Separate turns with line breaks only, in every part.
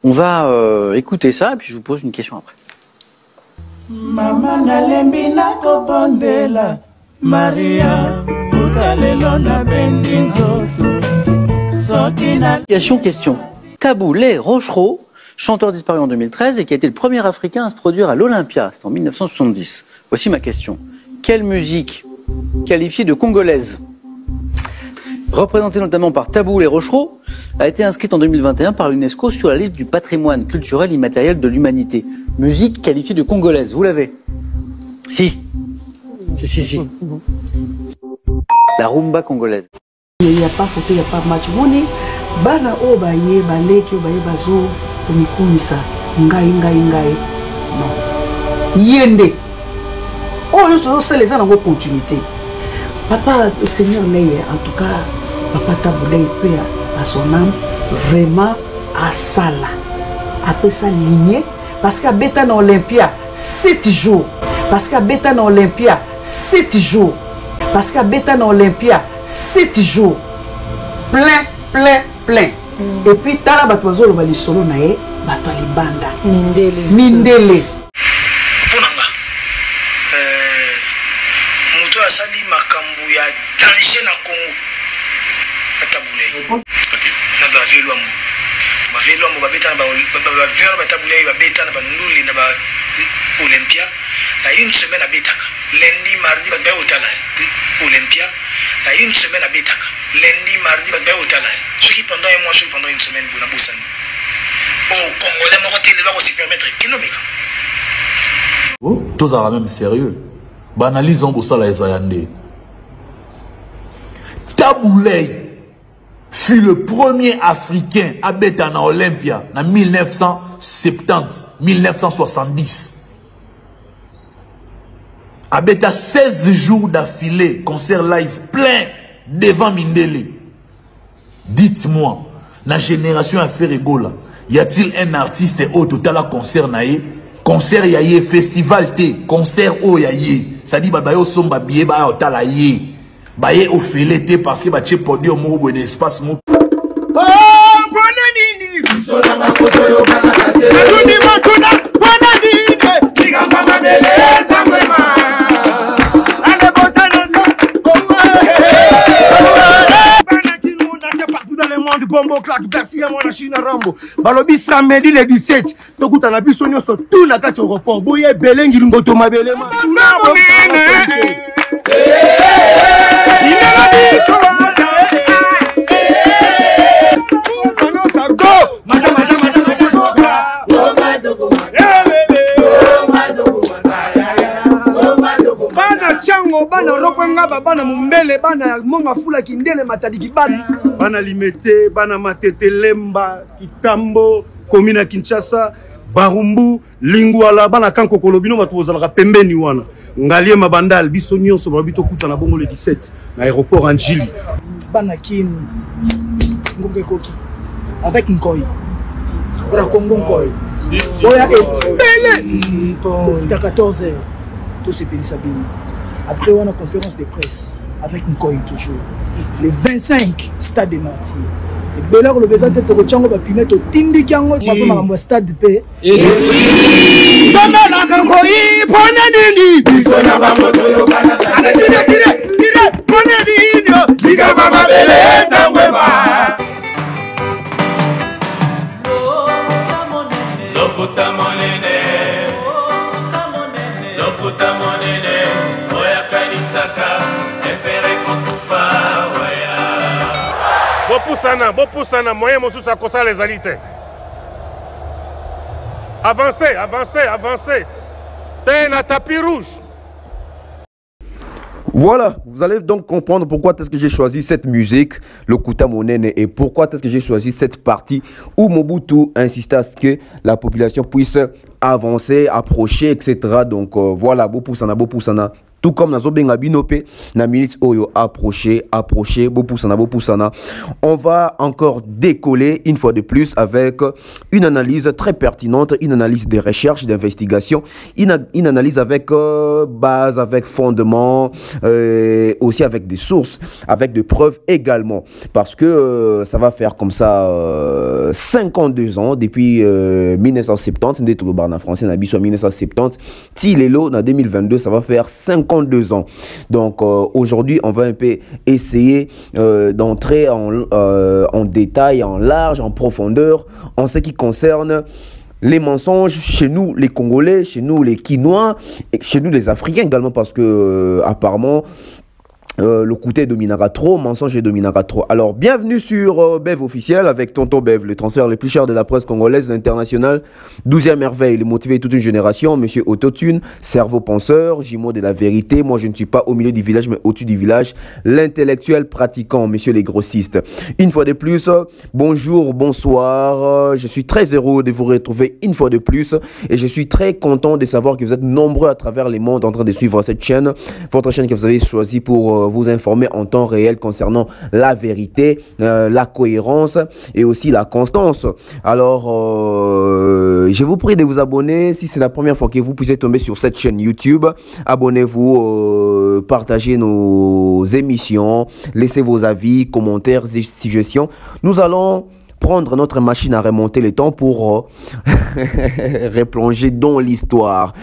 On va écouter ça et puis je vous pose une question après.
Mama nalembi nakobondela Maria utalelona bendinzoto sokina.
Question. Taboulé Rochereau, chanteur disparu en 2013 et qui a été le premier Africain à se produire à l'Olympia, c'était en 1970. Voici ma question. Quelle musique qualifiée de congolaise, représentée notamment par Taboulé Rochereau, a été inscrite en 2021 par l'UNESCO sur la liste du patrimoine culturel immatériel de l'humanité? Musique qualifiée de congolaise, vous l'avez? Si. La rumba congolaise.
Il n'y a pas photo, il n'y a pas match. Moni, bana obaye, baleki obaye bazo, komikumisa, ngai. Non. Yende. Oh, nous sommes les gens en continuité. Papa, le Seigneur Neye, en tout cas, Papa Taboulé, paix à son âme, vraiment à Sala. Après ça, ligné, parce qu'à Bétan Olympia, 7 jours. Parce qu'à Bétan Olympia, 7 jours. Parce qu'à Bétan Olympia, 7 jours. Plein. Et puis, Tala Batouazo, le solo nae, Batouali Banda. Mindele.
Asali makambo ya danger na Congo Taboulé. Na ba velo ambo babeta na ba velo ba Taboulé ba beta na ba nduli na ba Olympia. Na une semaine abetaka. Lundi mardi ba ba otala Olympia. Na une semaine abetaka. Lundi mardi ba ba otala. Ce qui pendant un mois, ce qui pendant une semaine bona bosani. Au Congolais moko tele ba ko se permettre kinomika.
Oh, tous à même sérieux. Banalise en bossa la Ezayande. Taboulé fut le premier Africain à Bétan à Olympia en 1970. À Bétan 16 jours d'affilée, concert live plein devant Mindele. Dites-moi, la génération à faire égola, y a-t-il un artiste au total à concert naïe? Concert yaye, festival te, concert o yaye. Ça dit bah yo somba billet bah otala ye. Bah ye au fele te parce que bah tche podium mo bon espace mo.
Oh bonanini. Sona makoto yo kanakate. Tuni makuna bonanini. Diga mama beleza mwema. Ane bossa nansa. Bana kimunda c'est partout dans le monde. Bombo claque Bercy à mon Chine Rambo. Balobi samedi le 17. Tokuta na biso nyonso tout na kati aéroport. Boye belengi ngoto mabele ma. Bana chango, bana rokwenga, bana mumbele, bana monga fula kindele matadiki bana limete, bana matete lemba, kitambo, komina Kinshasa, Barumbu, Lingwala, bana kanko kolobino matozalaka pembeni wana. Ngalie mabandal biso nyonso babito kuta na bongo le 17 na aéroport Anjili.
Bana kin ngonge koki avec Nkoi. Bra Congo Nkoi. Oya belle. Il est 14h. Tout c'est pédé Sabine. Après on a conférence de presse avec Nkoi toujours. Le 25 stade des Martyrs. Et Bela le besoin de Tochango Bapineto Tindi Kango ma stade P.
Dona na Nkoi ponanini. Bisona ba moto yo kana. Tire ponanini. Diga mama beleza mwema. Loputa monene. Loputa monene. Oya kanisaka. Epere kokufa. Bopusana, moyen mosus à kosa les alités. Avancez. T'es un tapis rouge.
Voilà, vous allez donc comprendre pourquoi est-ce que j'ai choisi cette musique, le Kuta Monene, et pourquoi est-ce que j'ai choisi cette partie où Mobutu insistait à ce que la population puisse avancer, approcher, etc. Donc voilà, Bopusana. tout comme Nazo Benga Binope, na minute Oyo, approcher, Bopoussana. On va encore décoller une fois de plus avec une analyse très pertinente, une analyse de recherche, d'investigation, une analyse avec base, avec fondement, aussi avec des sources, avec des preuves également. Parce que ça va faire comme ça 52 ans, depuis 1970, c'était le bar en français, on a dit 1970, Tilelo, en 2022, ça va faire 52 ans. Donc aujourd'hui, on va un peu essayer d'entrer en détail, en large, en profondeur, en ce qui concerne les mensonges chez nous, les Congolais, chez nous, les Quinois, et chez nous, les Africains également, parce que apparemment, le côté dominera trop, mensonge et dominera trop. Alors, bienvenue sur Bev officiel avec Tonton Bev, le transfert le plus cher de la presse congolaise, l'international, 12e merveille, le motivé toute une génération, monsieur Autotune, cerveau penseur, jumeau de la vérité. Moi, je ne suis pas au milieu du village, mais au-dessus du village, l'intellectuel pratiquant, monsieur les grossistes. Une fois de plus, bonjour, bonsoir, je suis très heureux de vous retrouver une fois de plus et je suis très content de savoir que vous êtes nombreux à travers le monde en train de suivre cette chaîne, votre chaîne que vous avez choisie pour vous informer en temps réel concernant la vérité, la cohérence et aussi la constance. Alors, je vous prie de vous abonner si c'est la première fois que vous puissiez tomber sur cette chaîne YouTube. Abonnez-vous, partagez nos émissions, laissez vos avis, commentaires et suggestions. Nous allons prendre notre machine à remonter le temps pour replonger dans l'histoire.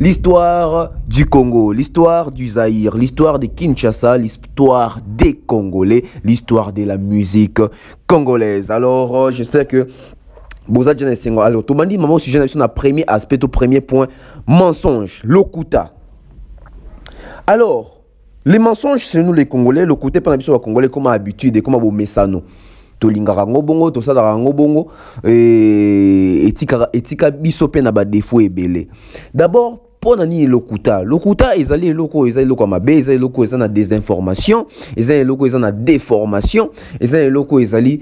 L'histoire du Congo, l'histoire du Zaïre, l'histoire de Kinshasa, l'histoire des Congolais, l'histoire de la musique congolaise. Alors, je sais que Boza Djenesengo, alors, tout le monde dit, maman, au sujet de premier aspect, au premier point, mensonge, lokuta. Alors, les mensonges, c'est nous les Congolais, le côté par les Congolais, comme habitude et comme au Messano. Tolingaka ngobongo tosalaka ngobongo etika biso pe na ba défaut ebele. D'abord pour nani lokuta ezali eloko mabe, ezali eloko ezana désinformation, ezali eloko ezana déformation, ezali eloko ezali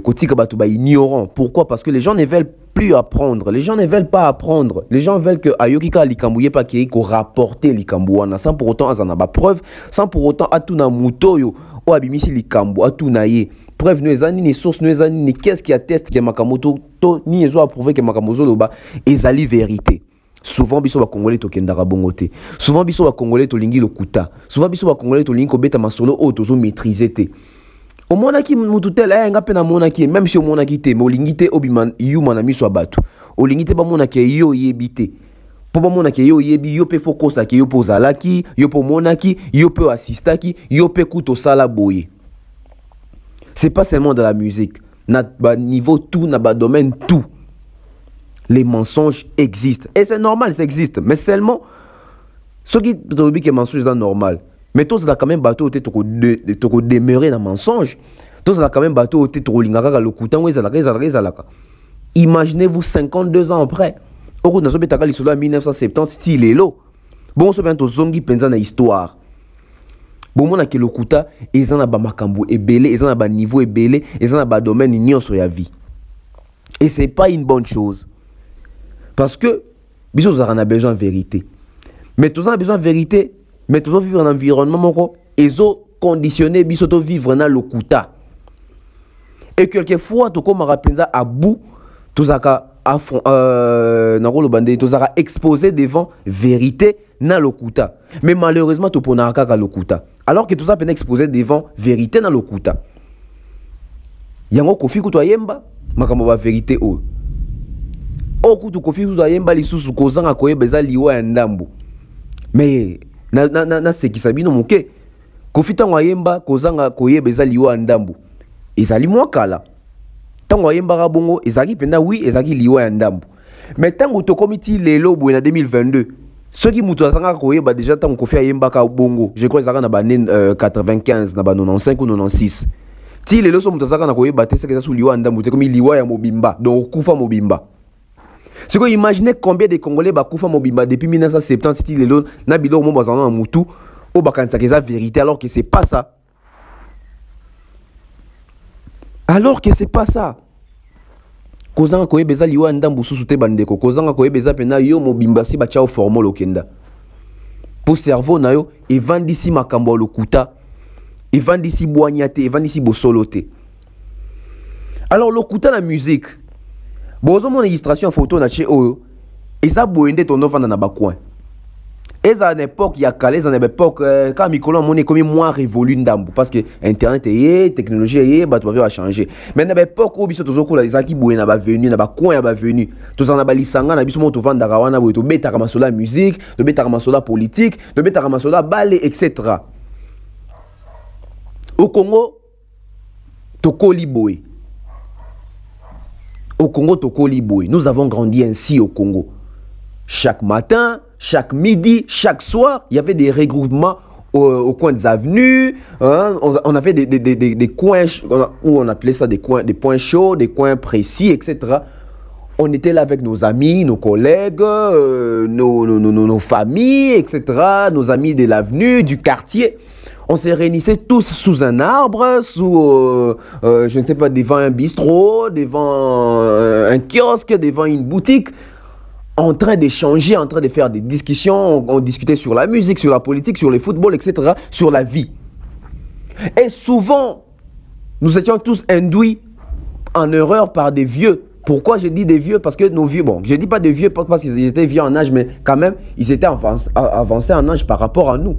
kotika bato ba ignorant. Pourquoi? Parce que les gens ne veulent plus apprendre, les gens ne veulent pas apprendre, les gens veulent que ayokika likambouye pa ki ko rapporter likambouana sans pour autant azana ba preuve, sans pour autant atuna mutoyo o abimisi likambo atunaye. Preuve nous ezani ni source nous ezani ni qu'est-ce qui atteste que makamoto to ni ezo a prouver que makamozo loba ezali vérité. Souvent biso ba congolais to kendaka bongote. Souvent biso ba congolais to lingi lokuta. Souvent biso ba congolais to lingi ko beta masolo o tozo maîtriser te. O monaki mututel nga pe na monaki même si o monaki te mo lingi te obiman yuma na miso abatu. O lingi te ba monaki yo yebite. Po ba monaki yo yebi yo pe fokosa ke yo pozalaki, yo po monaki, yo pe assistaki, yo pe kuto sala boye. C'est pas seulement de la musique. Na niveau tout, na domaine tout. Les mensonges existent. Et c'est normal, ça existe. Mais seulement, ce qui est que mensonge est normal. Mais tous là quand même bateau te demeurer dans mensonge. Tous là quand même bateau te lingaka le coutan ezalaka. Imaginez-vous 52 ans après. Au na sobetaka lisolo en 1970 tilelo. Bon so bien to zongi penza na histoire. Bon mona ke lokuta ezana ba makambo ebele, ezana ba niveau ebele, ezana ba domaine nyonso ya vie. Et c'est pas une bonne chose. Parce que biso on a besoin de vérité. Mais tous on a besoin de vérité, mais tous on vivre dans un environnement moko ezo conditionné biso to vivre na lokuta. Et quelquefois to comme rapenza à bout tous aka à fond na rolo bande tous aka exposé devant vérité na lokuta. Mais malheureusement to pona kaka lokuta. Alors que tout ça peut exposer devant vérité dans lokuta. Yango kofi kuto yemba makambo ba vérité o. O kuto kofi kuto yemba lisusu kozanga koyeba za liwa ya ndambo. Mais na sekisabino muke. Kofi tango yemba kozanga koyeba za liwa ya ndambo. Ezali mwakala. Tango yemba ka bongo ezaki penda oui ezaki liwa ya ndambo. Mais tango to komiti lelo bo na 2022. Ceux qui moutou asanga koyeba déjà tant qu'on fait yemba ka bongo, je crois que ça na ba 95 na ba 95 ou 96. Ti lelo so moutou asanga koyeba te c'est que ça sous liwa ndambo te comme liwa ya mobimba, donc kufa mobimba. C'est que imaginez combien de Congolais ba kufa mobimba depuis 1970 ti lelo na bilo mo bazana moutou o bakanisa que ça vérité alors que c'est pas ça. Alors que c'est pas ça. Kozanga koyebeza liwa ndambu susu te bandeko kozanga koyebeza pena yo mobimba si ba chao formo lokenda. pour cerveau na yo evandisi makambo lokuta evandisi boignate evandisi bosolote. Alors lokuta la musique bozo mon illustration photo na che oyo eza boende ton ovanda na bacoin. Eza à l'époque ya kale eza na époque quand mikolo mon est comme moins révolu ndambu parce que internet est technologie est bato va changer. Mais na époque où biso tozokola ezaki boye na ba venu na bacoin ya ba venu tozana ba lisanga na biso mo to vanda rawana boye to betaka masola musique to betaka masola politique to betaka masola ballet etc. Au Congo tokoli boye. Au Congo tokoli boye. Nous avons grandi ainsi au Congo. Chaque matin, chaque midi, chaque soir, il y avait des regroupements au coin des avenues. Hein, on avait des coins où on appelait ça des points chauds, des coins précis, etc. On était là avec nos amis, nos collègues, nos familles, etc. Nos amis de l'avenue, du quartier. On se réunissait tous sous un arbre, sous, je ne sais pas, devant un bistrot, devant un kiosque, devant une boutique. En train d'échanger, en train de faire des discussions, on discutait sur la musique, sur la politique, sur le football, etc., sur la vie. Et souvent, nous étions tous induits en erreur par des vieux. Pourquoi je dis des vieux? Parce que nos vieux, bon, je ne dis pas des vieux parce qu'ils étaient vieux en âge, mais quand même, ils étaient avancés en âge par rapport à nous.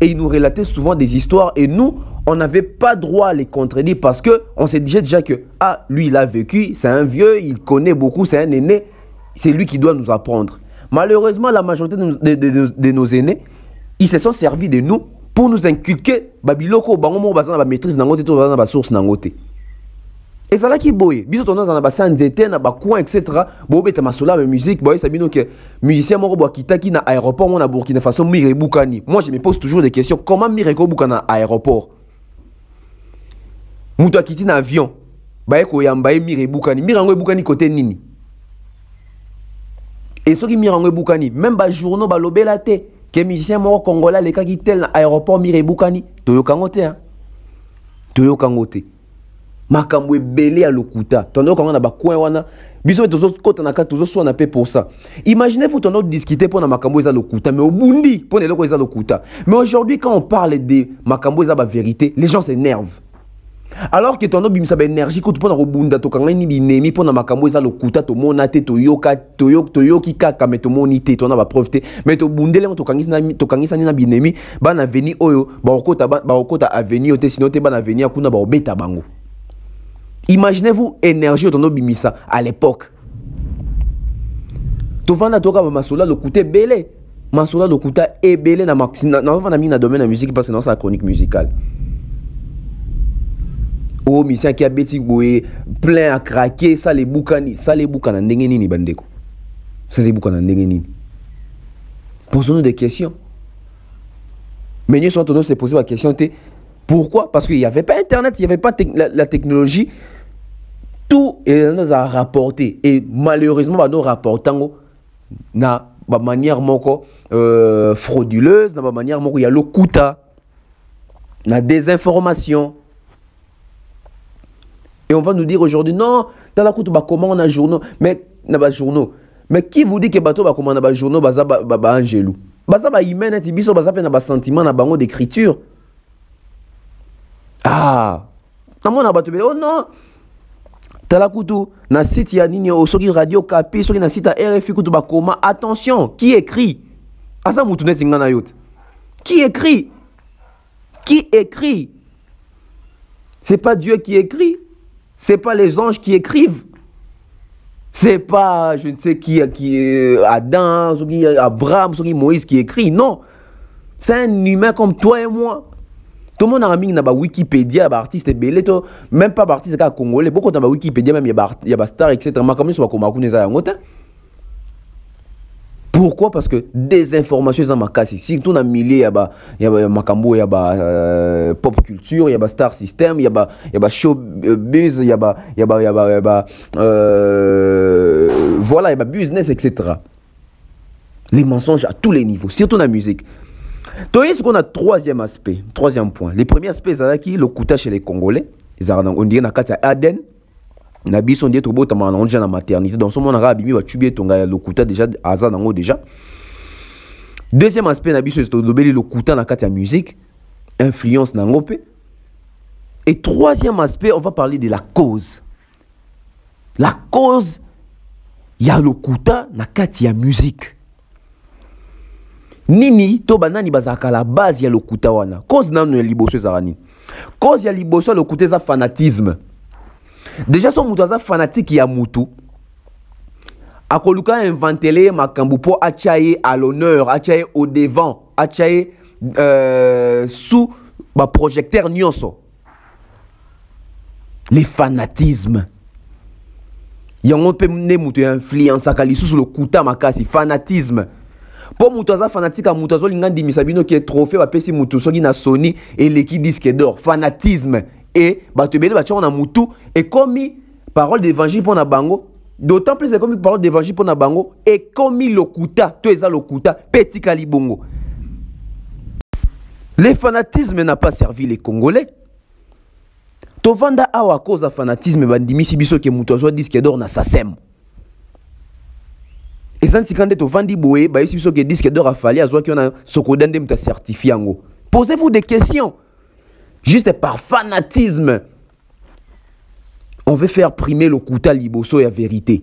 Et ils nous relataient souvent des histoires et nous, on n'avait pas droit à les contredire parce qu'on s'est dit déjà que, ah, lui, il a vécu, c'est un vieux, il connaît beaucoup, c'est un aîné. C'est lui qui doit nous apprendre. Malheureusement, la majorité de nos aînés, ils se sont servis de nous pour nous inculquer babiloko bango bazana ba maîtrise nangote to bazana ba source nangote. Et ça là qui boye, biso tono na ba sanzete na ba coin etc. Bo beta masola ba musique, boye sabino que musicien moko bo kitaki na aéroport mon na Burkina Faso Mire Boukani. Moi je me pose toujours des questions, comment Mire Boukani na aéroport? Muto akiti na avion. Ba ko yamba Mire Boukani. Mire Boukani côté nini? Et ceux qui mirent en Boukani, même les journaux, les lobela te, que les musiciens morts congolais, les cas qui tel l'aéroport Mire Boukani, Toyo Kangote, hein. Toyo Kangote. Makamwe belé à l'okuta. Tono Kango na bakouin wana. Bisous tous autres côtés na ka tous autres on a payé pour ça. Imaginez-vous ton autre discuter pour na makambo eza l'okuta, mais au Bundi pour les locaux eza l'okuta. Mais aujourd'hui quand on parle de makambo eza ba vérité, les gens s'énervent. Alors que ton autre bimisa ba énergie ko pour na robunda to kanga ni binemi pour na makambo eza l'okuta to monate to yoka toyoki kaka mais to monite to na ba profiter mais to bundele to kangisa ni na binemi ba na veni oyo ba okota avenir te sinon te ba na venir kuna ba obeta bango. Imaginez-vous énergie ton autre bimisa à l'époque. To vanda to ka ba masola l'okuta belé. Masola l'okuta e belé na vanda mi na domaine de musique parce que non c'est la chronique musicale. Oh, monsieur qui a bêti plein à craquer, ça les boukani ndengeni ni bandeko. Ça les boukana ndengeni. Posons-nous des questions. Mais nous sommes se poser la question pourquoi? Parce qu'il n'y avait pas internet, il n'y avait pas la technologie. Tout nous a rapporté et malheureusement nous rapportons na ba manière moko frauduleuse, na ba manière moko ya lokuta, na désinformation. Et on va nous dire aujourd'hui, non, dans la coute, comment on a journaux, mais journaux. Mais qui vous dit que bateau va commander un journaux, baza angelou. Baza ba humain, et biso baza fait na sentiment na bango d'écriture. Ah, na mon abato oh non. Tala kutu na site ya nini o soki radio Kapi, soki na site RFI kutu ba koma. Attention, qui écrit? Asa mutu net ngana yote. Qui écrit? Qui écrit? C'est pas Dieu qui écrit. C'est pas les anges qui écrivent. C'est pas, je ne sais qui Adam, Abraham, Moïse qui écrit. Non. C'est un humain comme toi et moi. Tout le monde a mis dans Wikipédia, artiste belé, même pas artiste congolais. Beaucoup dans Wikipédia, même il y a des stars, etc. Pourquoi? Parce que des informations sont ma casse. Si tout dans milieu, il y a Makambo, il y a pop culture, il y a star system, il y a showbiz, il y a voilà, il y a business, etc. Les mensonges à tous les niveaux, surtout dans la musique. Donc, ce qu'on a troisième aspect, troisième point. Le premier aspect, c'est qui le coûtage chez les Congolais. On dirait na kati Aden. Na biso ndiye tobo tama na maternité dans ce monde arabe mi ba tubie tonga lokuta déjà aza nango déjà Deuxième aspect, c'est le kuta na kati ya musique, influence na ngope. Et troisième aspect, on va parler de la cause. La cause, il y a le kuta na kati ya musique. Nini to banani bazaka la base ya le kuta wana. Cause nanu ya liboso zarani. Cause ya liboso le kuta za fanatisme. Déjà son mutu za fanatique ya mutu. Akoluka inventele makambu po achaye à l'honneur, achaye au devant, achaye sous ba projecteur nyonso. Les fanatismes. Yango pe ne mutu influence akalisu sur le kuta makasi fanatisme. Po mutu za fanatique mutu zo lingandi misabino qui est trophée ba pesi mutu soki na Sony et l'équipe disque d'or fanatisme et ba te bele ba tchona mutu et comme parole d'évangile pour na bango. D'autant plus c'est comme parole d'évangile pour Nabango et comme le kuta, tu es à le kuta, petit calibongo. Le fanatisme n'a pas servi les Congolais. Tovanda awa cause de fanatisme bandimisi biso ke mutozo disque d'or na sasem. Et ça ntikande tovandi boé ba biso ke disque d'or a fallu azwa ki on a sokodande muta certifié ngo. Posez-vous des questions. Juste par fanatisme. On veut faire primer le kuta liboso et la vérité.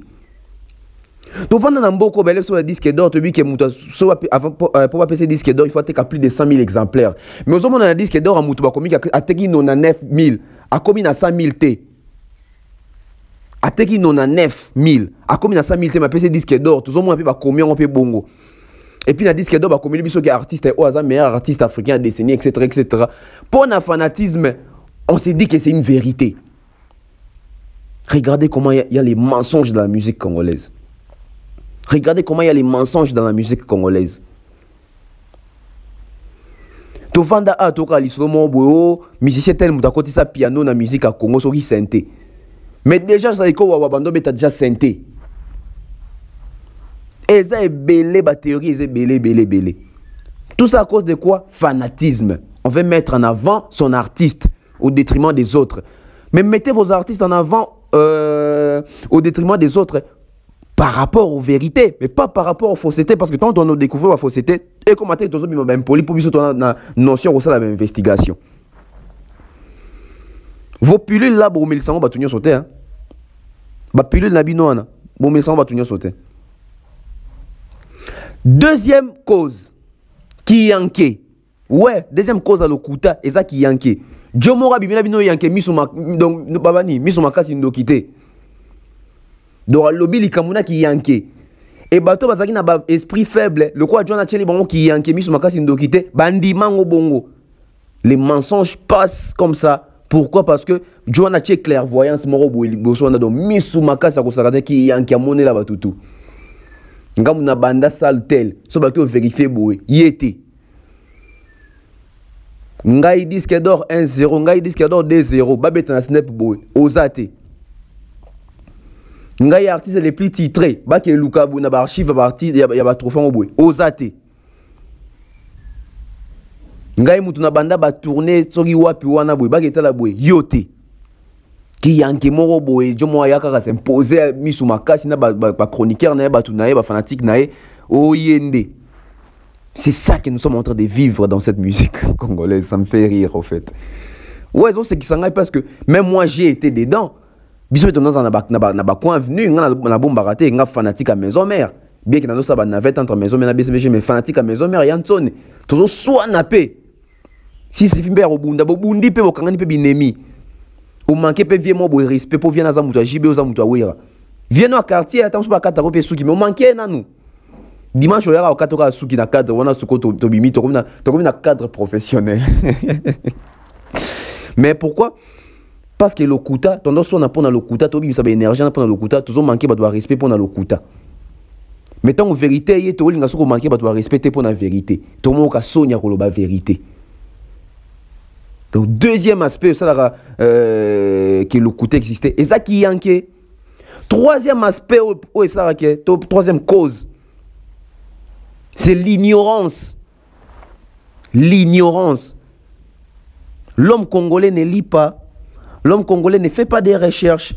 Donc, on a un beau problème sur le disque d'or. Tu dis que pour passer disque d'or, il faut attaquer plus de 100 000 exemplaires. Mais au moment où on a un disque d'or, on a attaqué 9 000, à combien à 100 000 T. Attaqué 9 000, à combien à 100 000 T, on a passé disque d'or. Tout le monde a combien on peut bongo. Et puis, dans le disque d'or, on a combien de artistes au hasard, meilleur artiste africain, décennie, etc., etc. Pour un fanatisme, on s'est dit que c'est une vérité. Regardez comment il y a les mensonges dans la musique congolaise. Regardez comment il y a les mensonges dans la musique congolaise. Tovanda a toka lislomo boyo musicien tel muta koti sa piano na musique à Congo soki synthé. Mais déjà ça iko wa bando beta déjà synthé. Et ça est belé ba théorie c'est belé. Tout ça à cause de quoi? Fanatisme. On veut mettre en avant son artiste au détriment des autres. Mais mettez vos artistes en avant au détriment des autres par rapport aux vérités, mais pas par rapport aux faussetés, parce que quand on a découvert la fausseté, et comme on a même poli pour une notion de la même investigation. Vos pilules là, vous mettez ça, vous allez sauter. Vos pilules là, vous mettez ça, vous allez sauter. Deuxième cause, qui yanké. Ouais, deuxième cause à l'okuta, et ça qui yanké. Jomora bibina bino yanke misuma donc babani misuma kasi ndokité. Donc lobby likamuna ki yanke. Et bato bazaki na ba esprit faible, le quoi John Acheli bango ki yanke misuma kasi ndokité, bandi mango bongo. Les mensonges passent comme ça. Pourquoi? Parce que John Acheli clairvoyance moro boso na do misuma kasi ko sakate ki yanke amone la batutu. Ngamu na banda sal tel, so bato vérifier boé, yété. Ngai disque d'or 1-0, ngai disque d'or 2-0, babet na snap boy, ozate. Ngai artiste les plus titrés, ba ke Lukabu na ba archive ba artiste ya ba trophée boy, ozate. Ngai mutu na banda ba tourner soki wapi wana boy, ba ke tala boy, yote. Ki yanke moro boy, jomo ya kaka s'imposer misu makasi na ba chroniqueur na ba tu na ba fanatique na oyende. C'est ça que nous sommes en train de vivre dans cette musique congolaise. Ça me fait rire, en fait. Ouais, c'est qui s'engage parce que même moi, j'ai été dedans. Bisous, on a coin venu, on a bombe raté, on a fanatique à maison mère. Bien que nous avons navette entre maison mère et BCBG, mais fanatique à maison mère, Yanson. Toujours soit nappé. Si c'est Fimber au Bunda, Bobundi, pe au Kangani, pe binemi. Au manqué, pe vieux, moi, pour respect, pour venir à Zamouta, JB aux Zamouta, Wira. Viens au quartier, attends, pas 4 euros, mais au manqué, nanou. Dimanche, on a au 4 sous qui na cadre, on a sous côté Tobimi, tu as cadre professionnel. Mais pourquoi? Parce que le kuta, tendance on a pour le kuta, Tobi, ça énergie pour le kuta, toujours manqué, bah doit respect pour le kuta. Mais tant en vérité, il y a tout le monde manqué, bah doit respecter pour la vérité. Tout le monde a soigné pour la vérité. Donc deuxième aspect, ça que le kuta existait, et ça qui est inquiet. Troisième aspect, troisième cause. C'est l'ignorance. L'ignorance. L'homme congolais ne lit pas. L'homme congolais ne fait pas des recherches.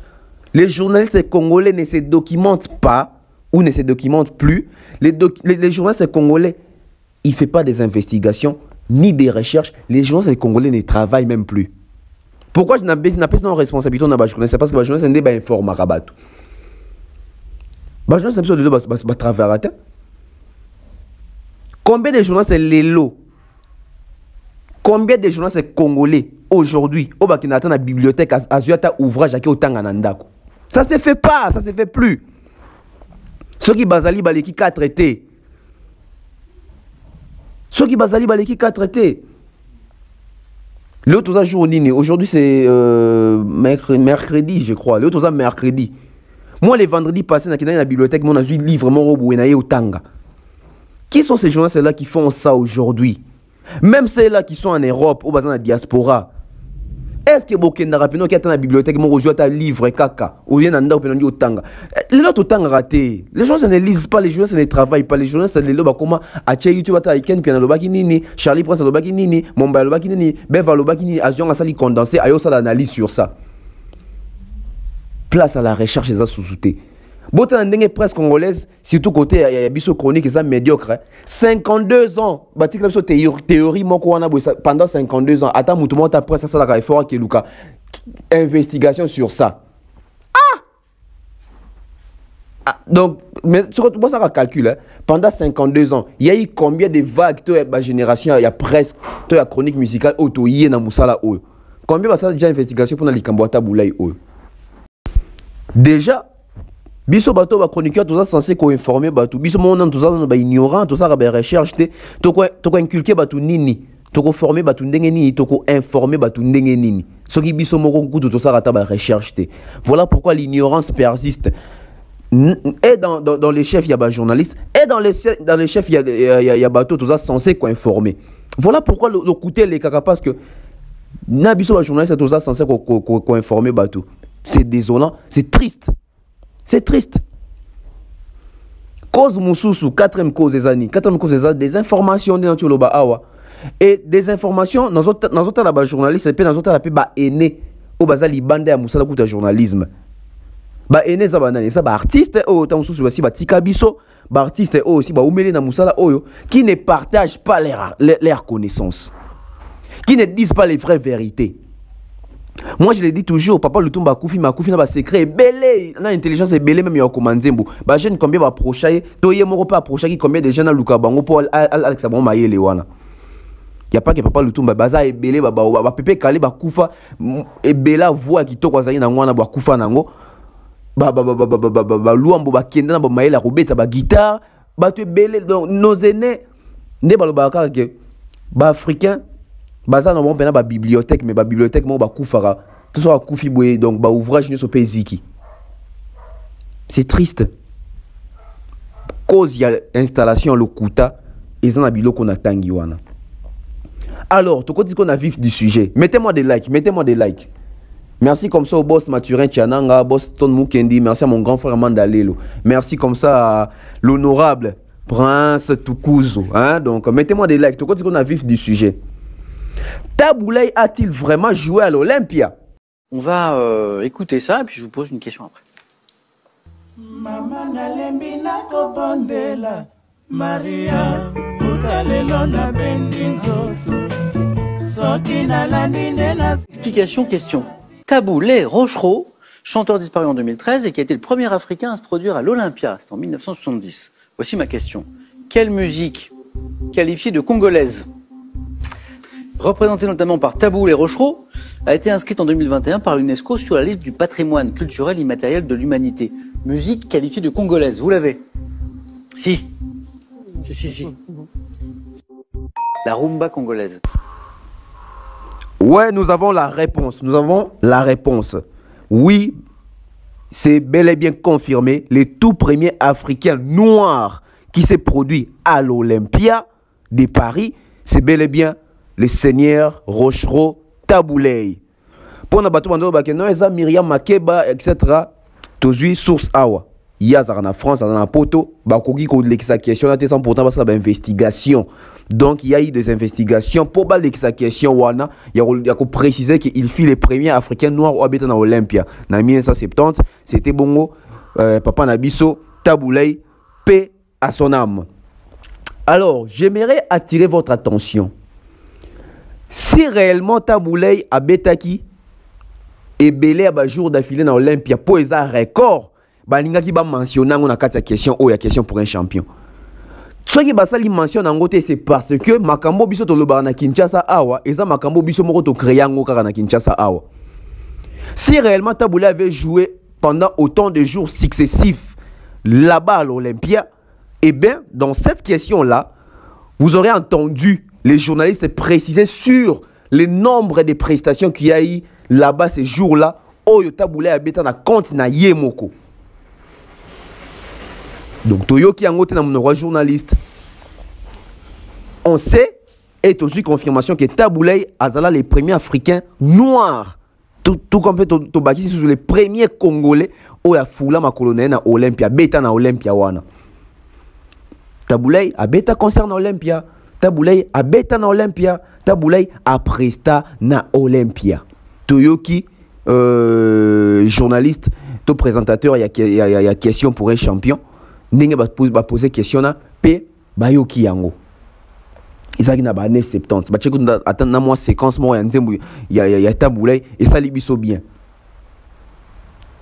Les journalistes congolais ne se documentent pas ou ne se documentent plus. Les journalistes congolais, il ne fait pas des investigations ni des recherches. Les journalistes congolais ne travaillent même plus. Pourquoi je n'ai pas de responsabilité dans la journaliste? C'est parce que la journaliste n'est pas informée. La journaliste n'est pas travailler. Combien de journalistes c'est les lots? Combien de journalistes congolais aujourd'hui au Bakinata la bibliothèque à Zuata ouvrage à Otanganandako? Ça ne se fait pas, ça ne se fait plus. Ceux qui bazali baleki 4 traités. Ceux qui bazali baleki 4 traités. L'autre jour aujourd'hui c'est mercredi je crois. L'autre mercredi. Moi les vendredis passés dans la bibliothèque, mon a vu livre mon robouenaye au Tanga. Qui sont ces journalistes là qui font ça aujourd'hui? Même ceux-là qui sont en Europe, au bazar de la diaspora. Est-ce que Bokenda Rapino qui est dans la bibliothèque, mon rejoint un livre caca, ou bien un au au Tanga? Les autres Tanga raté. Les gens ne lisent pas, les journalistes ne travaillent pas, les journalistes ne lisent pas comment à YouTube à Taïken, puis à l'Obaki Nini, Charlie Prince à l'Obaki Nini, Momba à l'Obaki Nini, Beva à l'Obaki Nini, Azion à Sali condensé, à Yosa l'analyse sur ça. Place à la recherche des sous-soutés. Botan ndenge presse congolaise, surtout côté il y a biso chronique et ça médiocre. 52 ans, batik la biso théorie moko wana pendant 52 ans. Attends mutumo ta presse ça la effort que Luka investigation sur ça. Donc mais sur bon ça calcule pendant 52 ans, il y a eu combien de vagues to ba génération, il y a presque to ya chronique musicale auto yé na musala oyo. Combien ça déjà investigation pour na likambota boulay oyo. Déjà biso bato ba chroniqueur tout ça censé ko informer bato biso mon tout ça ba ignorant tout ça ba recherche te to ko inculquer bato nini to ko former bato ndenge nini to ko informer bato ndenge nini soki biso moko kutu tout ça rata ba recherche te. Voilà pourquoi l'ignorance persiste. Et dans les chefs il y a ba journalistes et dans les chefs il y a bato tout ça censé ko informer. Voilà pourquoi le côté les caca parce que na biso ba journaliste tout ça censé ko informer bato. C'est désolant, c'est triste. C'est triste. Cause Moussoussou, quatrième cause des années. Quatrième cause des années, des informations de Loba Awa. Et des informations, dans autres là-bas journalistes, et puis dans autres là-bas bah aîné, au bazar libandé à Moussala Kouta journalisme. Bah aîné ça banane, ça bah artiste, oh tant Moussoussou aussi bah Tikabiso, bah artiste oh aussi bah Oumele na Moussala Oyo, qui ne partagent pas leurs connaissances, qui ne disent pas les vraies vérités. Moi je le dis toujours, papa Lutumba Koufi ma Koufi na ba secret belé, na intelligence est belé même ya komandembo. Ba jeune combien ba prochayer, to ye moko pas prochayer combien de jeunes à Luka Bango pour Alexa bon mayele wana. Y a pas que papa Lutumba baza e belé ba pepe kali ba kufa e bela voix qui to kwazali na ngwana ba kufa nango. Ba luambo ba kenda na ba mayele robeta ba guitare, ba te belé donc nos aînés ne ba lo ba ka ke ba africain baza na bon pena ba bibliothèque mais ba bibliothèque mo ba koufara tout ça koufi boye donc ba ouvrage ne so peziki. C'est triste. Cause il y a installation lokuta et ça na biloko na tangi wana. Alors to dit qu'on a vif du sujet. Mettez-moi des likes, mettez-moi des likes. Merci comme ça au boss Mathurin Tiananga, boss Ton Mukendi, merci à mon grand frère Mandalelo. Merci comme ça à l'honorable Prince Tukuzu hein. Donc mettez-moi des likes. To dit qu'on a vif du sujet. Taboulay a-t-il vraiment joué à l'Olympia?
On va écouter ça et puis je vous pose une question après.
Maman nalembi nako bondela Maria utalelo na bendinzoto soki nalandi nena.
Explication, question. Taboulay Rochereau, chanteur disparu en 2013 et qui a été le premier Africain à se produire à l'Olympia, c'était en 1970. Voici ma question. Quelle musique qualifiée de congolaise, représentée notamment par Taboulay Rochereau, a été inscrite en 2021 par l'UNESCO sur la liste du patrimoine culturel immatériel de l'humanité? Musique qualifiée de congolaise, vous l'avez? Si. Si. La rumba congolaise.
Ouais, nous avons la réponse. Nous avons la réponse. Oui, c'est bel et bien confirmé. Le tout premier Africain noir qui s'est produit à l'Olympia de Paris, c'est bel et bien le seigneur Rochereau Taboulay. Pour na bato bando bakeno eza Myriam Makeba etc. Tozui source awa. Yazara na France na poto bakoki ko lekisa question na te sans pourtant parce que investigation. Donc il y a eu des investigations pour ba lekisa question wana il y a ko préciser qu'il fit les premiers africains noirs au habitant à Olympia. Na 1970, c'était bongo papa Nabiso Taboulay paix à son âme. Alors, j'aimerais attirer votre attention. Si réellement Taboulay a betaki et belé à jour d'affilée dans Olympia pour les record, balinga qui va mentionner on a quatre questions ou il y a question pour un champion. Ce qui basali mentionne en côté c'est parce que makambo biso to loba na Kinshasa awa et ça makambo biso moko to créer ngo kaka na Kinshasa awa. Si réellement Taboulay avait joué pendant autant de jours successifs là-bas à l'Olympia, eh bien, dans cette question-là, vous aurez entendu les journalistes préciser sur le nombre de prestations qu'il y a eu là-bas ces jours-là. Oyo Taboulay abeta na compte na yemoko. Donc, Toyo qui a ngoté na mon journaliste, on sait, et aussi confirmation que Taboulay Azala les premiers Africains noirs. Tout comme Tobaki sur les premiers Congolais où il y a Foula ma colonel na Olympia, beta na Olympia wana. Taboulay a beta concert na Olympia, Taboulay a beta na Olympia, Taboulay a presta na Olympia. Toyoki journaliste, to présentateur, il y a question pour un champion. Ninge va poser question na pe bayoki yango. Isaki na ba 970. Ba tcheko attendre na moi séquence moi nzembu ya Taboulay et ça libiso bien.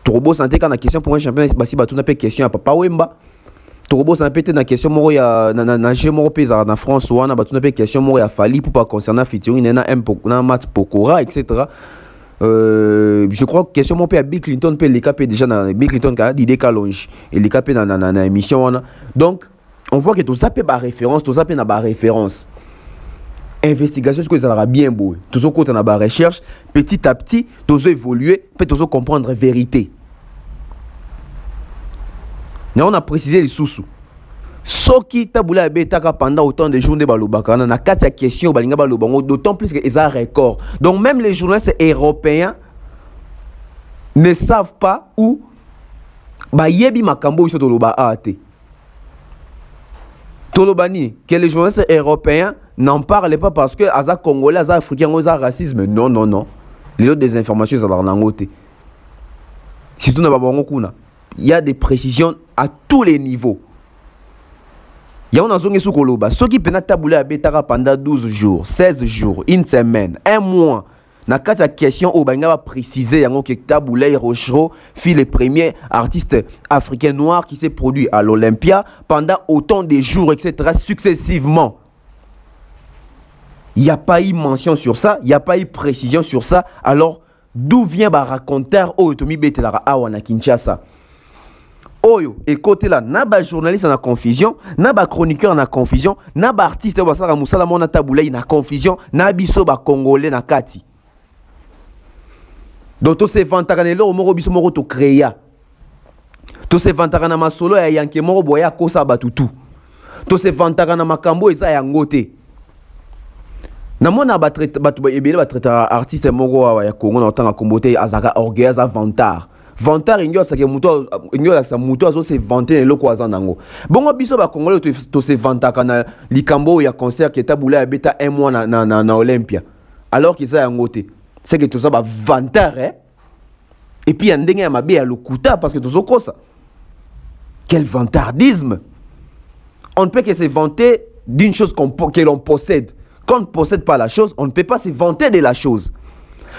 Torobo santé quand la question pour un champion basi ba tout na pe question à Papa Wemba. Torobo santé peut-être na question moro ya na moro pesa na France wana ba tout na pe question moro ya Fali pour pas concernant featuring na na Mat Pokora etc. Je crois que question mon père Bill Clinton peut les caper déjà dans Bill Clinton qui a dit des calonges et les caper dans émission donc on voit que tout ça peut ba référence tout ça peut na ba référence investigation ce que ça aura bien beau tout ça côté na ba recherche petit à petit tout ça évoluer peut tout ça comprendre vérité mais on a précisé les sous Soki Taboulay abetaka pendant autant de jours de balobaka na kati ya question balinga balobango d'autant plus que ils ont record. Donc même les journalistes européens ne savent pas où ba yebi makambo iso toloba ate. Tolobani que les journalistes européens n'en parlent pas parce que aza congolais, aza africain, aza racisme. Non non non. Les autres des informations ça dans ngote. Surtout na babongo kuna. Il y a des précisions à tous les niveaux. Il y a un zone sous Koloba. Ceux qui peuvent Taboulay abetaka pendant 12 jours, 16 jours, une semaine, un mois. Na kata question au banga va préciser yango que Taboulay Rochereau fut le premier artiste africain noir qui s'est produit à l'Olympia pendant autant de jours, etc. successivement. Il n'y a pas eu mention sur ça, il n'y a pas eu précision sur ça. Alors, d'où vient ba raconteur Otomi Betelara Awana Kinshasa? Oyo, et côté là, naba journaliste en a confusion, naba chroniqueur en a confusion, naba artiste basara musala mona Taboulay na confusion, nabiso ba congolais na kati. Donc to se vantakane lo moro biso moro to créa. To se vantakana masolo ya yanke moro boya kosa batutu. To se vantakana makambo eza ya ngote. Na mona ba traite batu ebele ba traite artiste moro ya Congo na tanga kombote azaka orgueil za vantar. Vantar ingyo sa ke muto ingyo sa muto azo se vanter le loko azanango. Bongo biso ba congolais to se vantaka na likambo ya concert que Taboulay abeta un mois na Olympia. Alors que ça ya ngote. C'est que tout ça va vantar hein. Et puis en ndenge ya mabe ya lokuta parce que tout ça ça. Quel vantardisme. On ne peut que se vanter d'une chose que l'on possède. Quand on ne possède pas la chose, on ne peut pas se vanter de la chose.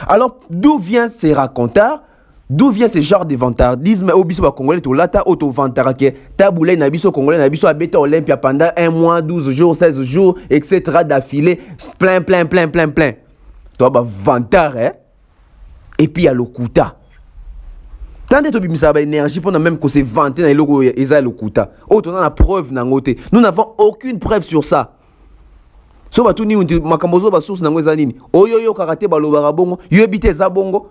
Alors d'où vient ces racontars? D'où vient ce genre de vantardisme au biso ba congolais to lata auto vantara ke Taboulay na biso congolais na biso abeta Olympia pendant un mois, 12 jours, 16 jours, etc. d'affilée, plein. Toi ba vantar hein. Et puis il y a lokuta. Tant de tobimisa ba énergie pour même que se vanter na logo eza lokuta. Auto na preuve na ngote. Nous n'avons aucune preuve sur ça. So ba tuni makambozo ba source na ngoza nini. Oyoyo karate ba lobara bongo, yo ebite za bongo.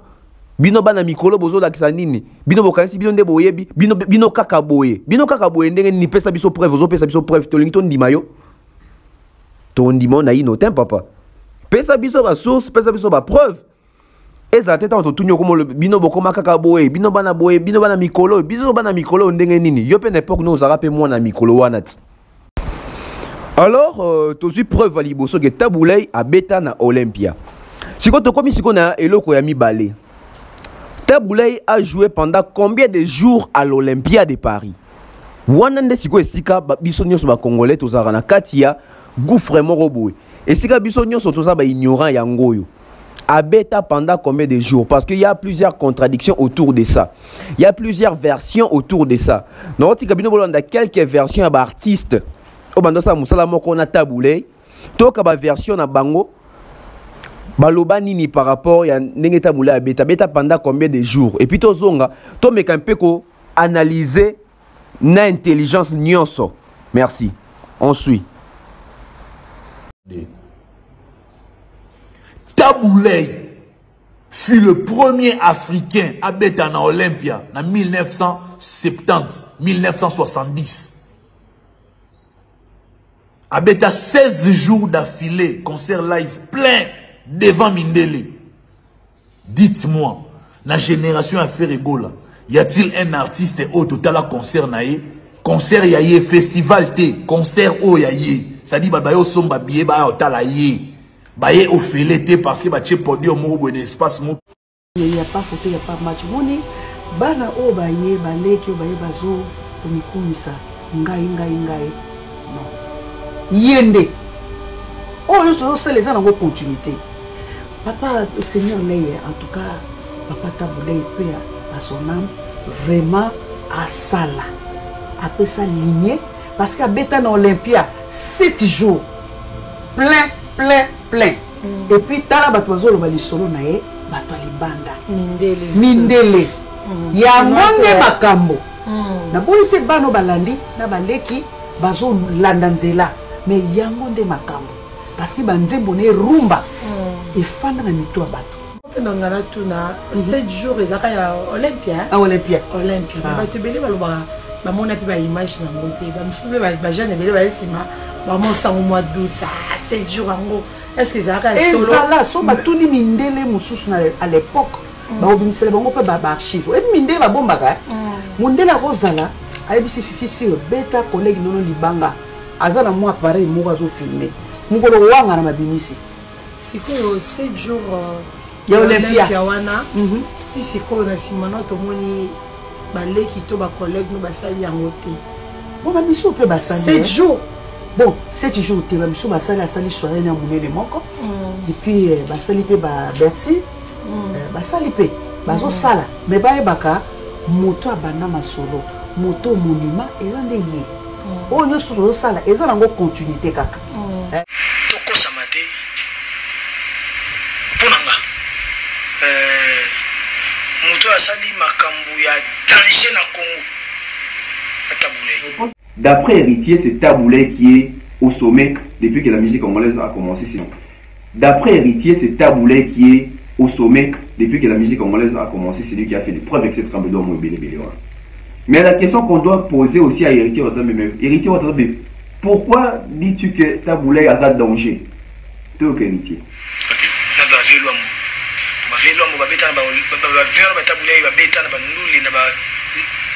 Bino bana mikolo bozo la kisa nini bino bokanisi bino nde boyebi bino kaka boye ndenge ni pesa biso preuve zo pesa biso preuve to lington di mayo to ndimo na ino tem papa pesa biso ba source pesa biso ba preuve eza teta to tunyo komo bino bokoma kaka boye bino bana mikolo ndenge nini yo pe n'époque no zara pe moi na mikolo wana ti. Alors to suis preuve liboso que Taboulay abeta na Olympia siko to komi siko na eloko ya mibale. Taboulay a joué pendant combien de jours à l'Olympia de Paris? wana nde siko esika biso nyonso ba congolais tozaka na kati ya gouffre moko boye esika biso nyonso toza ba ignorant yango yo abeta pendant combien de jours parce qu'il y a plusieurs contradictions autour de ça. Il y a plusieurs versions autour de ça. Non, tu as quelques versions à artistes. Au bandosa musala moko na taboulé. Toka ba version na bango. Baloba nini par rapport ya ndenge taboulé abeta pendant combien de jours. Et puis to zonga to meka un peu ko analyser na intelligence nyonso. Merci. On suit.
Taboulé fut le premier Africain à bêter en Olympia en 1970-1970. À bêter 16 jours d'affilée, concert live plein devant Mindele. Dites-moi, la génération à faire Egola, y a-t-il un artiste au total à concert naïe? Concert yaye, festival T, concert o yaye. Ça dit, bah, yo somba billet, bah, otala ye. Baye au félété parce que bache podium mo bon espace mo.
Il y a pas photo, il y a pas match. Moni bana o baye baleki o baye bazo komikumisa ngai. Non. Yende. Oh yo so les gens en continuité. Papa Seigneur Leye en tout cas papa Taboulé peut à son âme vraiment à sala. Après ça ligné parce qu'à Bétan Olympia 7 jours plein. Et puis tala batwazo lo bali solo nae batwa libanda mindele ya ngonde makambo na bolite bano balandi na baleki bazo landa nzela mais ya ngonde makambo parce que banzembo ne rumba et fanda na mito bato
ngana tuna 7 jours ezaka ya Olympia ba tebele baloba ba mona pe ba image na ngote ba msube ba jeune bele ba esima ba monsango mois d'août 7 jours ango. Est-ce que ça a
solo? Et ça, so batuni mindele mususu à l'époque. Ba obimisele bango pe ba archive. Et mindele ba bombaka. Mondele a kozala, ayebisi fifi beta collègue nono libanga. Azana mo appareil mo azo filmer. Mukolo wanga na mabimisi.
Siko 7 jours
ya Olympia
wana. Si siko na simana to moni baleki to ba collègue no basali yango te.
Bon ba miso pe basali.
7 jours.
Bon, 7 jours, tu vas me faire la soirée dans mon moko. Et puis, basali pe ba Bercy, basali pe, bazo sala. Mais ba ebaka moto abanda masolo, moto monument et zande ye. Oh, nous sommes sala, et ça nango continuité kaka.
Toko samate. Ponanga. Moto asali makambu ya danger na Congo. Taboulé.
D'après Héritier, c'est Taboulé qui est au sommet depuis que la musique congolaise a commencé. Sinon, d'après Héritier, c'est Taboulé qui est au sommet depuis que la musique congolaise a commencé. C'est lui qui a fait des preuves avec cette trempe d'or. Mais la question qu'on doit poser aussi à Héritier Héritier, pourquoi dis-tu que Taboulé a ça danger? Tu es Héritier.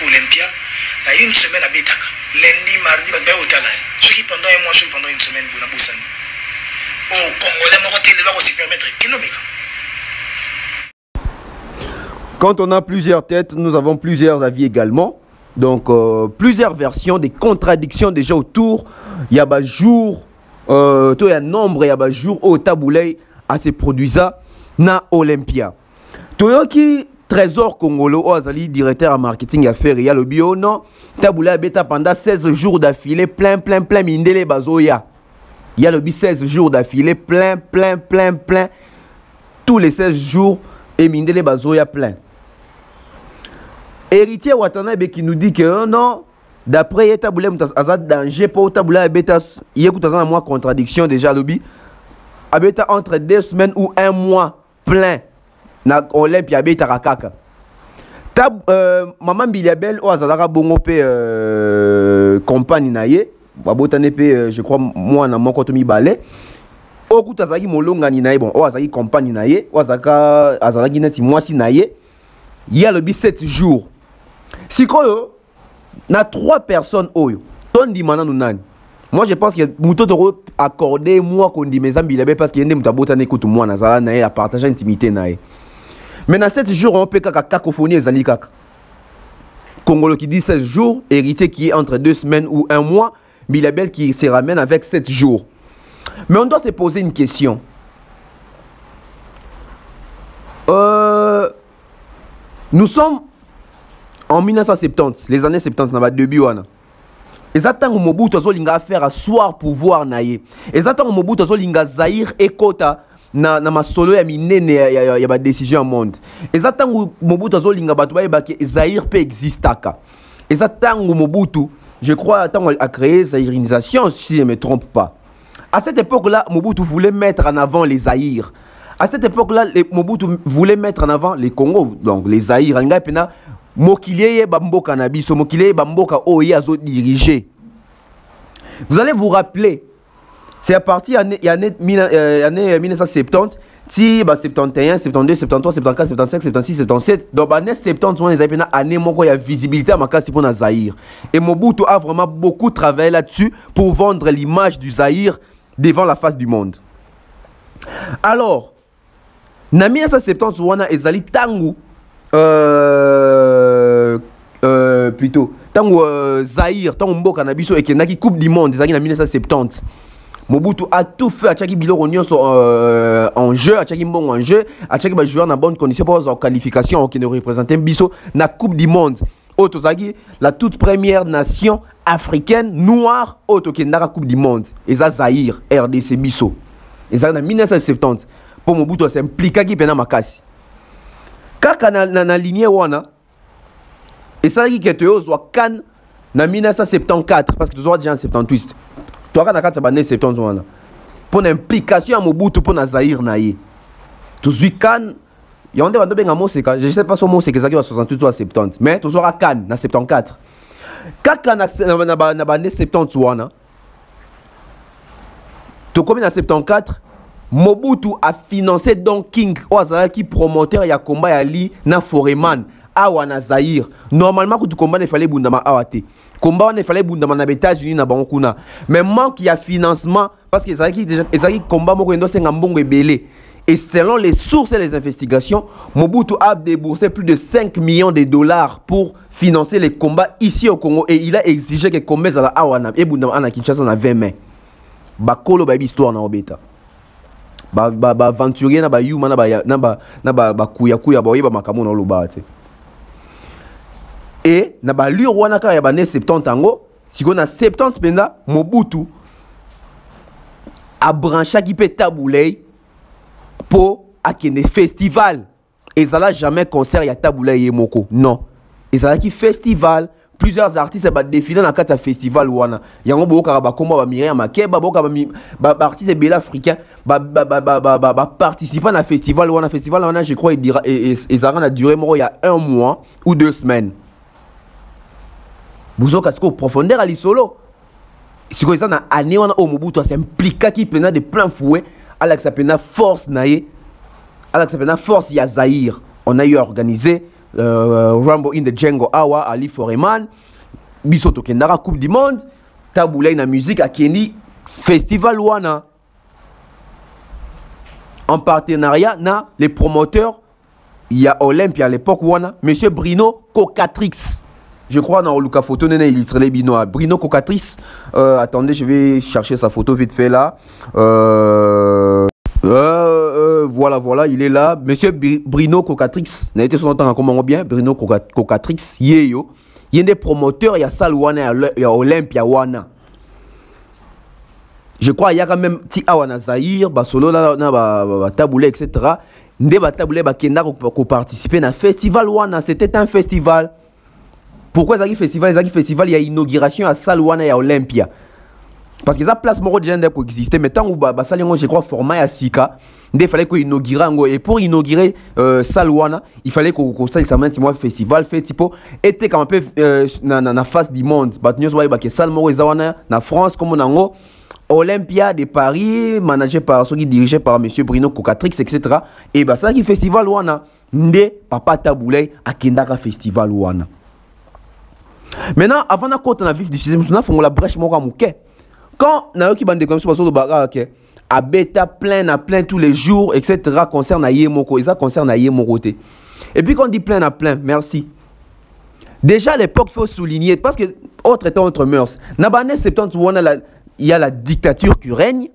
Olympia, il y a une semaine à Bétaka. Lundi, mardi, ceux qui pendant un mois, ceux qui pendant une semaine, vous n'avez pas au Congolais, on va se permettre.
Quand on a plusieurs têtes, nous avons plusieurs avis également. Donc, plusieurs versions, des contradictions déjà autour. Il y a un jour, il y a un nombre, il y a un jour où Taboulé a se produit ça na Olympia. Toyoki Trésor Congolo, Ozali, directeur en marketing affaires, il y a le bio, non. Taboulé Beta pendant 16 jours d'affilée, plein, Mindele Bazoya. Il y a le bio 16 jours d'affilée, plein. Tous les 16 jours, et Mindele Bazoya plein. Héritier Watanabe qui nous dit que non, d'après Taboulé, Azad danger pour Taboulé Beta, il y a une mois contradiction déjà, le bio. Abeta entre 2 semaines ou 1 mois plein. Na Olympia beta rakaka. Maman Biliabel o azalaka bongo pe compagnie na ye. Babotane pe je crois moi na moko to mibale. O kuta zaki molonga ni na ye bon o azaki compagnie na ye, o azalaki neti mwasi na ye. Il y a le 7 jours. Sikoyo na 3 personnes oyo. Ton di mananu nani. Moi je pense que Mouto Toro accordé moi qu'on dit mes amis parce qu'il y a des mutabotane écoute moi nazala na ye à partager intimité na ye. Mais dans 7 jours, on peut faire cacophonie et zali kaka. Congolo qui dit 16 jours, héritier qui est entre 2 semaines ou 1 mois, Bilabel qui se ramène avec 7 jours. Mais on doit se poser une question. Nous sommes en 1970, les années 70, dans le début. Et ça, tant que Mobutu a faire asseoir pouvoir naïe. Et ça, tant que Mobutu a Zaïre et Kota na ma solo ya minene ya décision au monde. Et ça, tant que Mobutu a Zaïre peut exister. Et ça, tant que Mobutu, je crois, a créé Zaïrisation, si je ne me trompe pas. À cette époque-là, Mobutu voulait mettre en avant les Zaïres. À cette époque-là, Mobutu voulait mettre en avant les Congos, donc les Zaïres. Mokiliye Bamboka Nabiso, Mokiliye Bamboka Oye Azo dirigé. Vous allez vous rappeler, c'est à partir de l'année 1970, si 71, 72, 73, 74, 75, 76, 77, dans l'année 70, on a une année où il y a visibilité à Makasi pour le Zaïre. Et Mobutu a vraiment beaucoup travaillé là-dessus pour vendre l'image du Zaïre devant la face du monde. Alors, en 1970, on a Ezali Tangu, plutôt, Tangu Zaïre, Tangu Mboka Nabiso et Kenaki Coupe du Monde, Ezali en 1970. Mobutu a tout fait à chaque biloko en jeu, à chaque bon en jeu, à chaque joueur dans bonne condition pour avoir qualification qui ne représente Biso na Coupe du Monde. Otozagi, la toute première nation africaine noire qui na Coupe du Monde. Et ça Zaïre, RDC Biso. Et ça en 1970. Pour Mobutu s'impliquer qui pena makasi. Kaka na lignée wana. Et ça qui était au kan na 1974 parce que tu déjà en 78. Tu as dans 70 pour l'implication à Mobutu pour Zaïre naïe. Tu suis kan il y a un je ne sais pas si mot c'est que ça 68 ou 70 mais tu auras kan na 74. Kaka na 70 wana. Tu comme na 74 Mobutu a financé Don King qui promoteur ya combat ya li na Foreman awa na Zaïre. Normalement quand tu combat il fallait bundama awate. Combat il fallait bundama na États-Unis na bankuna. Mais manque y a financement parce que Zaïre combat moko ndo senga mbongo ebele. Et selon les sources et les investigations, Mobutu a déboursé plus de 5 millions de dollars pour financer les combats ici au Congo et il a exigé que combat za la awana e bundama na Kinshasa na 20 mai. Bakolo ba histoire na obeta. Ba aventurier na ba yuma na kuya ba oyeba makambo na lobate. Et na ba lure wana ka ya ba ne 70 ango, si on a 70 penda Mobutu a branché qui peut taboulay pour akene festival. Et ça là jamais concert ya taboulay et moko. Non. Et ça là qui festival plusieurs artistes ba défiler dans kata festival wana yango boka ba komba ba Myriam Makeba boka ba artistes bel africains ba participer na festival wana je crois il dira et ça a duré il y a 1 mois ou 2 semaines. Bozoka ce profondeur à l'isolo si ko ça na année wana au Mobutu s'impliquer qui pena de plein fouet Alex pena force naé Alex pena force ya Zaïre. On a eu organisé Rambo in the Django Awa Ali Foreman Bisoto Kendara Coupe du Monde Taboulay na musique à Kenny Festival Wana en partenariat na les promoteurs il y a Olympia à l'époque Wana Monsieur Bruno Cocatrix je crois dans Luka photo nene illustré les binois Bruno Cocatrix attendez je vais chercher sa photo vite fait là voilà, il est là. Monsieur Bruno Cocatrix, n'a été son temps comment bien Bruno Cocatrix, yeyo. Il y a des promoteurs, il y a Salwana, il y a Olympia Wana. Je crois il y a quand même Ti Awana Zaïre, Basolo na Taboulé, etc. Nde Taboulé Bakenda ko participer na festival Wana, c'était un festival. Pourquoi Zaki festival? Zaki festival, il y a inauguration à Salwana et à Olympia. Parce que ça place moro déjà n'a existé mais tant où basalengo je crois format à Sika il fallait qu'on inaugure et pour inaugurer Salwana il fallait qu'on ça ça un festival fait tipo était quand même na face du monde batnyos wa ba que sal moro zawana na France comme nango Olympia de Paris managé par ceux qui dirigé par monsieur Bruno Cocatrix etc. et bah ça qui festival wana nde papa Taboulay akendaka festival wana. Maintenant avant na côté na vif du système on a fait la brèche moko muke. Quand Naoki Bande comme ça, à bêta plein tous les jours, etc. concerne Yemoko, et ça concerne Yemoko. Et puis quand on dit plein à plein, merci. Déjà à l'époque, il faut souligner, parce que autre étant autre mœurs, dans les années 70, il y a la dictature qui règne,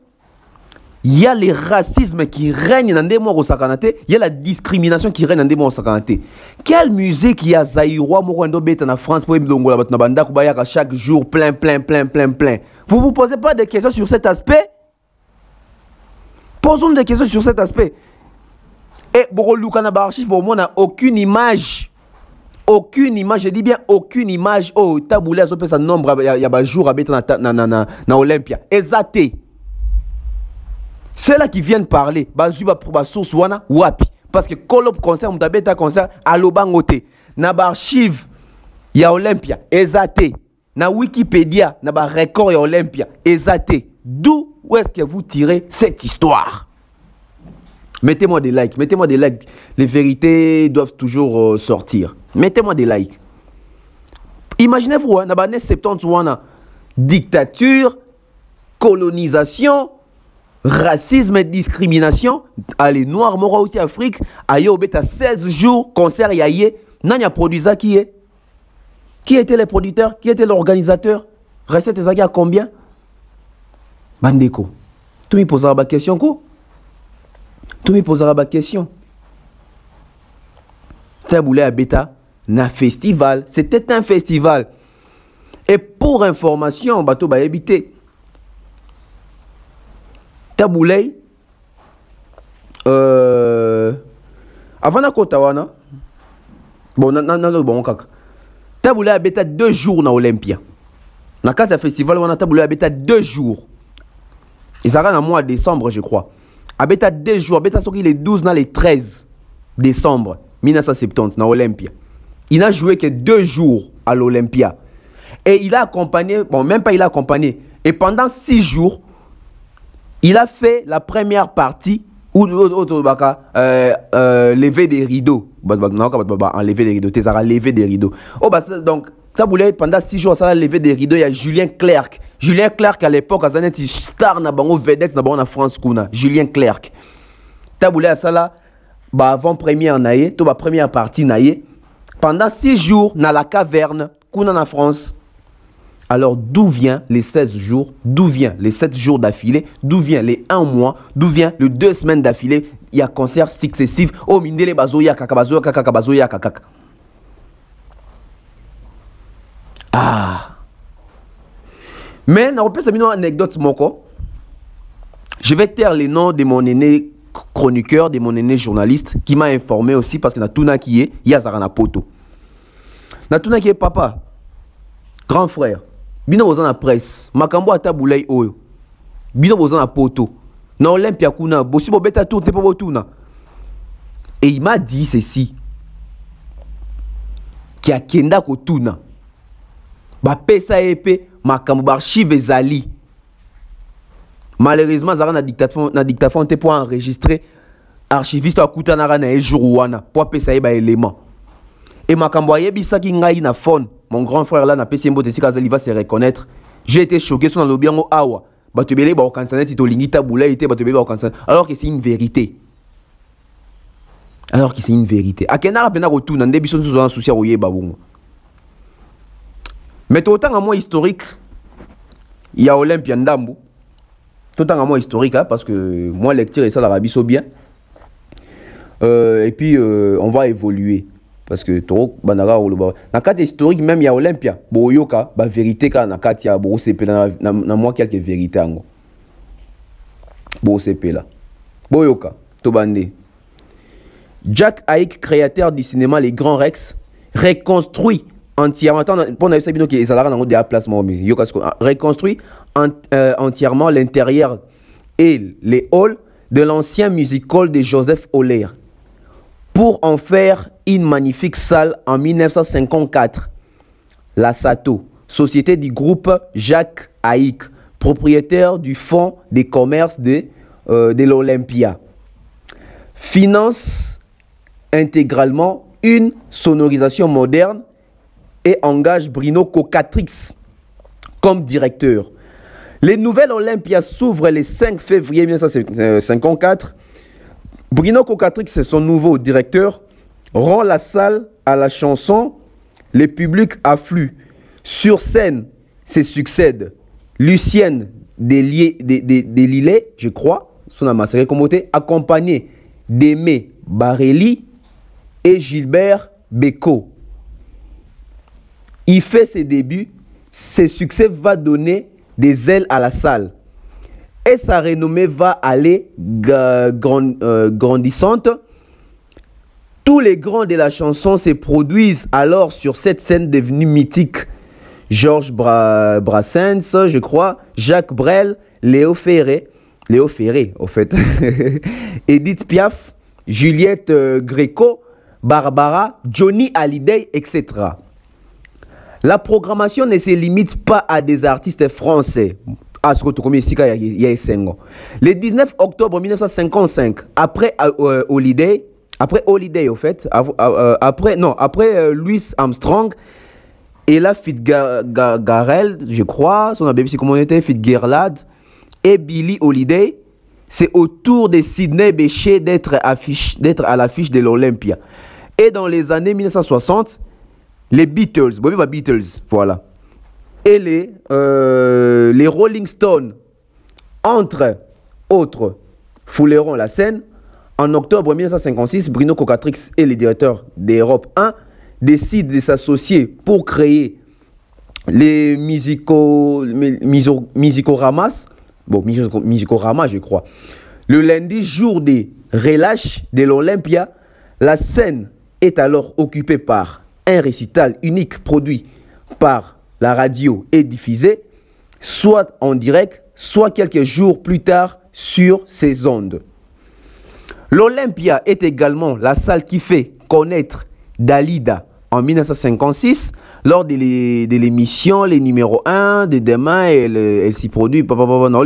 il y a le racisme qui règne dans des mois au Sakanate, il y a la discrimination qui règne dans des mois au Sakanate. Quelle musique il y a Zaïrois, Morando Beta en France, pour Mdongola Batnabanda, Kubayaka chaque jour, plein. Vous ne vous posez pas de questions sur cet aspect? Posons des questions sur cet aspect. Et Borolukanaba Archive, pour moi, n'a aucune image. Aucune image, je dis bien aucune image. Oh, Taboulé a fait sa nombre, il y a un jour à Beta na Olympia. Exacté. Ceux-là qui viennent parler, bazuba pour ba source wana wapi parce que kolop concert mutabeta concert alobangote na ba archive ya Olympia ezate na Wikipédia na ba record ya Olympia ezate. D'où est-ce que vous tirez cette histoire? Mettez-moi des likes, les vérités doivent toujours sortir. Mettez-moi des likes. Imaginez-vous na ba 70 wana dictature, colonisation, racisme et discrimination, allez, Noirs, Mora aussi Afrique, aïe, au bêta 16 jours, concert yaye, n'a produit ça qui est? Qui étaient les producteurs? Qui était l'organisateur? Recette ezaki à combien? Bandeko. Tu me poseras la question, quoi? Tu me poseras la question. Taboulé à bêta, na festival, c'était un festival. Et pour information, bateau va habiter. Taboulé, avant la Kotawana, bon, Taboulé a bêta 2 jours na Olympia. Na carte festival, on a Taboulé a bêta 2 jours. Et ça rend en mois de décembre, je crois. A bêta 2 jours, bêta sorti les 12 na les 13 décembre 1970 na Olympia. Il n'a joué que 2 jours à l'Olympia. Et il a accompagné, bon, même pas il a accompagné. Et pendant 6 jours, il a fait la première partie où lever des rideaux. Enlever des rideaux. T'es lever des rideaux. Oh, bah, donc, ça voulait pendant 6 jours, ça a levé des rideaux. Il y a Julien Clerc. Julien Clerc, à l'époque, il y a une star dans vedette en France. Julien Clerc. Ça voulait ça là, avant-première, première partie. Pendant 6 jours, dans la caverne, en France. Alors, d'où vient les 16 jours? D'où vient les 7 jours d'affilée? D'où vient les 1 mois? D'où vient les 2 semaines d'affilée? Il y a concerts successifs. Oh, mindele bazoya kaka, bazoya kaka, bazoya kaka. Ah. Mais, on peut savoir une anecdote, moko. Je vais taire les noms de mon aîné chroniqueur, de mon aîné journaliste, qui m'a informé aussi, parce que na tuna qui est, il y a Zarana Poto. Na tuna qui est papa, grand frère. Bino bozana presse, makambo ataboulay oyo. Bino bozana poto. Na Olympia kuna, bosi bobeta tout te pobotuna. Et il m'a dit ceci. Ki a kenda kotuna. Ba pesa épée, makambo archive ezali. Malheureusement, zara na dictaphone te pour enregistrer archiviste akuta na rana e jour wana pour pesa ba élément. Et makambo yebisa ki ngai na phone. Mon grand frère là n'a pas simbo de il va se reconnaître. J'ai été choqué sur le bien au awa. Batubele ba okansana si to lingita boula était batubele ba okansana. Alors que c'est une vérité. Alors que c'est une vérité. Akena pena retour na ndebiso nzo na souci royer babongo. Mais tout autant à moi historique, il y a Olympia Ndambu. Tout autant à moi historique hein, parce que moi lecture et ça l'Arabie so bien. Et puis on va évoluer. Parce que trop banara ou le na carte historique même il y a Olympia boyoka ba vérité ka na carte ya bo CP na moi quelques vérités ango bo CP là boyoka to bande Jack Haïk, créateur du cinéma Les Grands Rex, reconstruit entièrement reconstruit entièrement l'intérieur et les halls de l'ancien music hall de Joseph Oller pour en faire une magnifique salle en 1954. La Sato, société du groupe Jacques Haïk, propriétaire du fonds des commerces de l'Olympia, finance intégralement une sonorisation moderne et engage Bruno Cocatrix comme directeur. Les nouvelles Olympia s'ouvrent le 5 février 1954. Bruno Cocatrix, son nouveau directeur, rend la salle à la chanson les publics affluent. Sur scène, se succèdent Lucienne Delillet, je crois, son amassé commoté, accompagné d'Aimé Barelli et Gilbert Bécaud. Il fait ses débuts, ses succès va donner des ailes à la salle. Et sa renommée va aller grandissante. Tous les grands de la chanson se produisent alors sur cette scène devenue mythique. Georges Brassens, je crois, Jacques Brel, Léo Ferré, au fait, Edith Piaf, Juliette Gréco, Barbara, Johnny Hallyday, etc. La programmation ne se limite pas à des artistes français. Le 19 octobre 1955, après Holiday, au fait, après Louis Armstrong, et là Fitzgerald, je crois, son BBC communauté, Fitzgerald et Billie Holiday, c'est au tour de Sidney Bechet d'être à l'affiche de l'Olympia. Et dans les années 1960, les Beatles, voilà, et les Rolling Stones, entre autres, fouleront la scène. En octobre 1956, Bruno Cocatrix et le directeur d'Europe 1 décident de s'associer pour créer les Musicoramas, Musicorama, je crois. Le lundi, jour des relâches de l'Olympia, la scène est alors occupée par un récital unique produit par la radio et diffusé, soit en direct, soit quelques jours plus tard sur ces ondes. L'Olympia est également la salle qui fait connaître Dalida en 1956 lors de l'émission Les numéros 1 de demain. Elle s'y produit. Bruno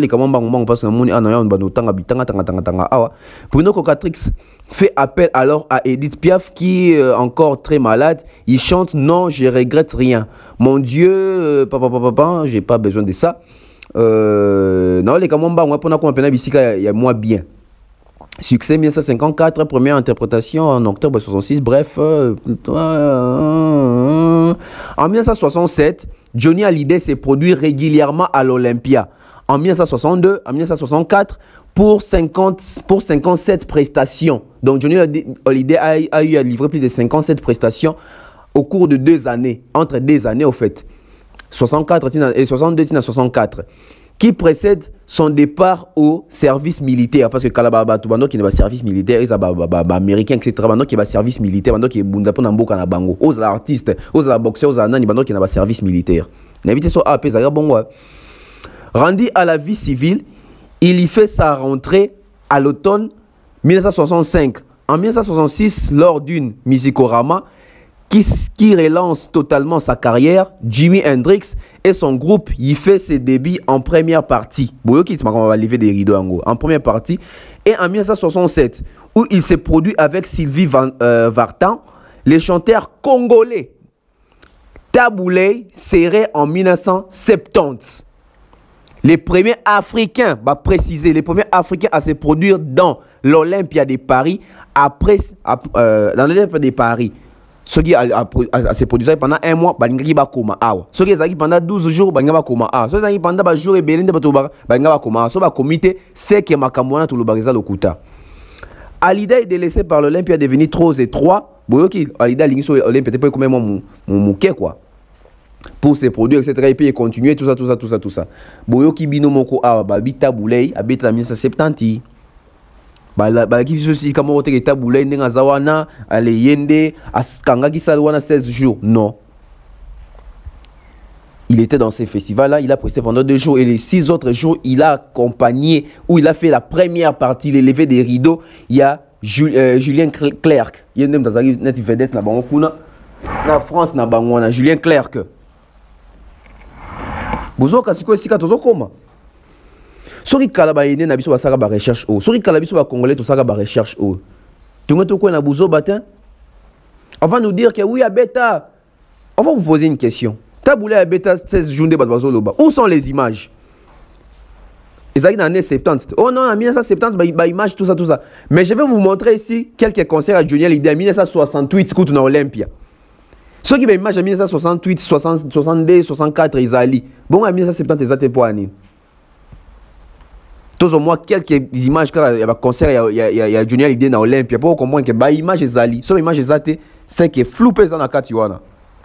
Cocatrix fait appel alors à Edith Piaf qui est encore très malade. Il chante Non, je regrette rien. Mon Dieu, j'ai pas besoin de ça. Non, les Kamamba, on a il y a moins bien. Succès 1954, première interprétation en octobre 66, bref. En 1967, Johnny Hallyday s'est produit régulièrement à l'Olympia. En 1962, en 1964, pour 57 prestations. Donc Johnny Hallyday a eu à livrer plus de 57 prestations au cours de 2 années, entre 2 années au fait, 64 et 62 à 64. Qui précède son départ au service militaire. Parce que Kalababa, tout le monde qui n'est pas service militaire, ils sont américains, etc. Bando qui est service militaire, bando qui est bundapo namboka na bango. Aux artistes, aux boxeurs, aux anani, bando qui n'est pas service militaire. N'habitez sur AP, ça bon ouais. Rendu à la vie civile, il y fait sa rentrée à l'automne 1965. En 1966, lors d'une Musicorama, qui relance totalement sa carrière, Jimi Hendrix et son groupe y fait ses débuts en première partie. On va lever des rideaux en première partie. Et en 1967, où il s'est produit avec Sylvie Vartan, les chanteurs congolais. Taboulé serait en 1970. Les premiers Africains, préciser, les premiers Africains à se produire dans l'Olympia de Paris, dans l'Olympia de Paris. Ceux qui se produisent pendant 1 mois, ils vont koma awa. Ceux qui sont pendant 12 jours, ils vont koma awa. Ceux qui sont pendant 1 jour et belende ils vont koma awa. Ceux qui comité, c'est que makamwana tout le bagage lokuta. Hallyday est délaissé par l'Olympia est devenu trop étroit. Boyoki Hallyday l'ingso Olympia peut-être comme mon mouké quoi. Pour se produire etc. et puis continuer tout ça. Boyoki bino moko awa babita boulay abita 1970. Qui ceci comme on était taboulé n'enga zawana ale yende askanga qui salwana 16 jours non. Il était dans ces festivals là, il a presté pendant 2 jours et les 6 autres jours il a accompagné où il a fait la première partie les levées des rideaux. Il y a Julien Clerc. Il y a dans net vedette na bango kuna na France na bango na Julien Clerc. Bozo kasiko esika tozo koma. Sori kalaba yene na biso basaka ba recherche o. Sori kalabiso ba congolais to saka ba recherche o. Tu me quoi na bouzo batin? On va nous dire que oui à bêta. On va vous poser une question. Taboulé à bêta 16 jours de bazo loba. Où sont les images? Ils arrivent dans les années 70. Oh non, en 1970 ba image tout ça. Mais je vais vous montrer ici quelques concerts à Johnny Hallyday en 1968 contre na Olympia. Ceux qui ont image en 1968, 60, 62, 64, ils allaient. Bon, en 1970, ils étaient pour année. Tous au moins quelques images, quand il y a un concert, il y a Johnny Hallyday dans Olympia. Pour comprendre que les images, ils allaient. Sur l'image, ils étaient, c'est que flou dans la carte.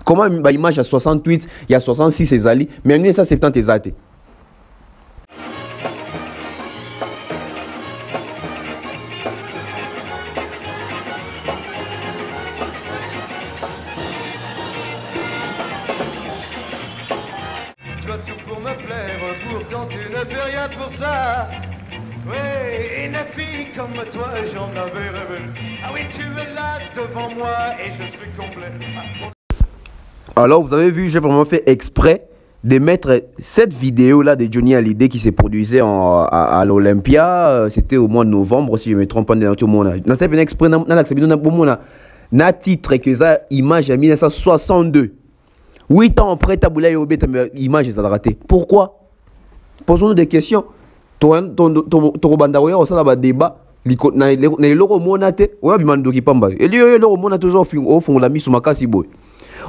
Comment les images à 68, il y a 66, ils allaient. Mais en 1970, ils étaient.
Tu as tout pour me plaire, pourtant tu ne fais rien pour ça. Oui, une fille comme toi, j'en avais rêvé. Ah oui, tu es là devant moi et je suis complet.
Alors, vous avez vu, j'ai vraiment fait exprès de mettre cette vidéo-là de Johnny Hallyday qui s'est produisée à l'Olympia. C'était au mois de novembre, si je ne me trompe pas, dans tout le monde. Dans cette exprès, dans la titre que ça, image en 1962. 8 ans après, Taboula et Obé, image est ratée. Pourquoi? Posons-nous des questions. Ton bandaroya, on s'en a débat. Les loro monate, ouais, bimando qui pamba. Et les loro monate toujours au fond la mise sur ma casse boy.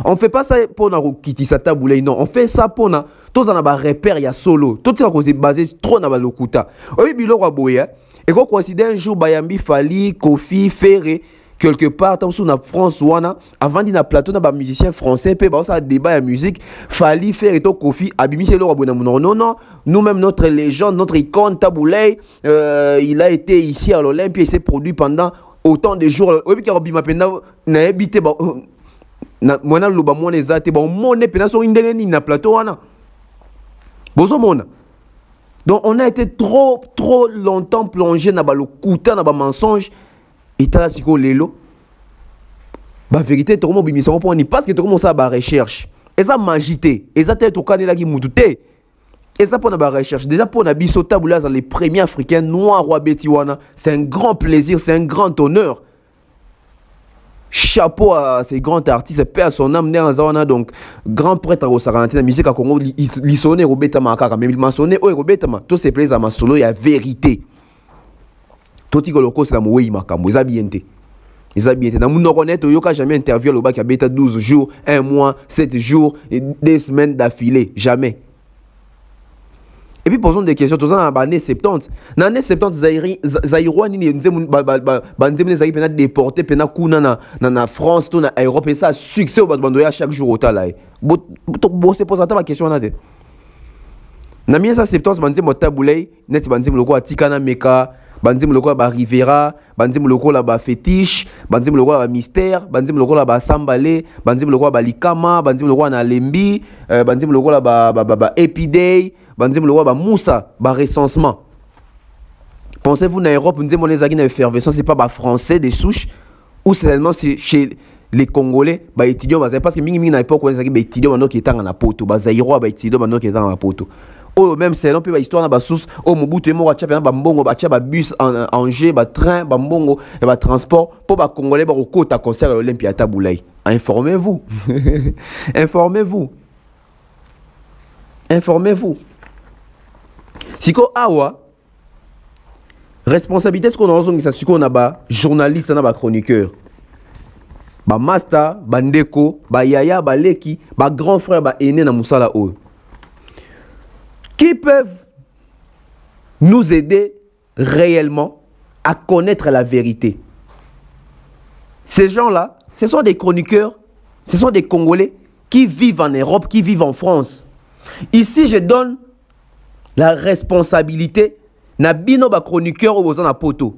On fait pas ça pour na kiti sa Taboula, non. On fait ça pour na tous en a repère ya solo. Tout ça cause basé trop na balokuta. Oui, biloro boya. Et qu'on considère un jour Bayambi Fali, Kofi, Ferré. Quelque part, dans la France, avant d'y avoir plateau, des musiciens français, puis ça débat de musique, fallait faire et Kofi, Abimi c'est le non, non, nous-mêmes, notre légende, notre icône, Taboulay, il a été ici à l'Olympia, il s'est produit pendant autant de jours. Oui, puis Abimi n'a habité, moi, na loba moi les athées, bon, mon épée, sur une dernière na plateau, donc on a été trop longtemps plongé dans le couta, dans le mensonge. Et t'as là, c'est quoi l'élo? La vérité, tout le monde bimisa pour ni parce que tout le monde ça ba recherche. Et ça magité. Et ça t'es au canal là qui moutoute. Et ça pour la recherche. Déjà pour la bisota boula les premiers africains noirs roi Betiwana, c'est un grand plaisir, c'est un grand honneur. Chapeau à ces grands artistes, paix à son âme, donc grand prêtre au Sarantine, la musique à Congo, il sonnait au Betama, mais il m'a sonné au Betama. Tous ces plaisirs à ma solo, il y a vérité. Tout ce que c'est la mouille makambo, ils habitent. Ils habitent. Dans mon honnête, il n'y a jamais interviewé le bac qui a 12 jours, 1 mois, 7 jours, 2 semaines d'affilée. Jamais. Et puis posons des questions. Tout ça dans l'année 70. Dans l'année 70, Zaïrois, ils ont déporté en France, en Europe, et ça a succès au Bandoya chaque jour au Talaï. C'est pour ça que ma question est. Dans 1970, ils ont taboulé, ils ont Tikana Meka. Bandim loko la ba Rivera, bandim loko la ba Fétiche, bandim loko la ba Mystère, bandim loko la ba Sambale, bandim loko la ba Likama, bandim loko na Lembi, bandim loko la ba Epiday, bandim loko la ba Moussa, ba recensement. Pensez-vous en Europe, nous disons les agis d'effervescence, c'est pas ba français des souches ou seulement c'est chez les Congolais, ba étudiants parce que mingi na époque on les étudiants maintenant qui étaient en Apoto, ba Zaïrois ba étudiants maintenant qui étaient en Apoto. Oh, même c'est un peu l'histoire na source oh Mobutu mo wa tchapa ba mbongo ba tchapa bus en Angers ba train ba mbongo et ba transport pour ba congolais ba kota concert à l'Olympia Taboulay. Informez-vous. Informez-vous. Informez-vous. Siko awa responsabilité ce qu'on a besoin ça siko na ba journaliste na ba chroniqueur. Ba master, ba ndeko, ba yaya, ba leki, ba grand frère ba aîné na musala o. Qui peuvent nous aider réellement à connaître la vérité. Ces gens-là, ce sont des chroniqueurs, ce sont des Congolais qui vivent en Europe, qui vivent en France. Ici, je donne la responsabilité na bino ba chroniqueur au na poto.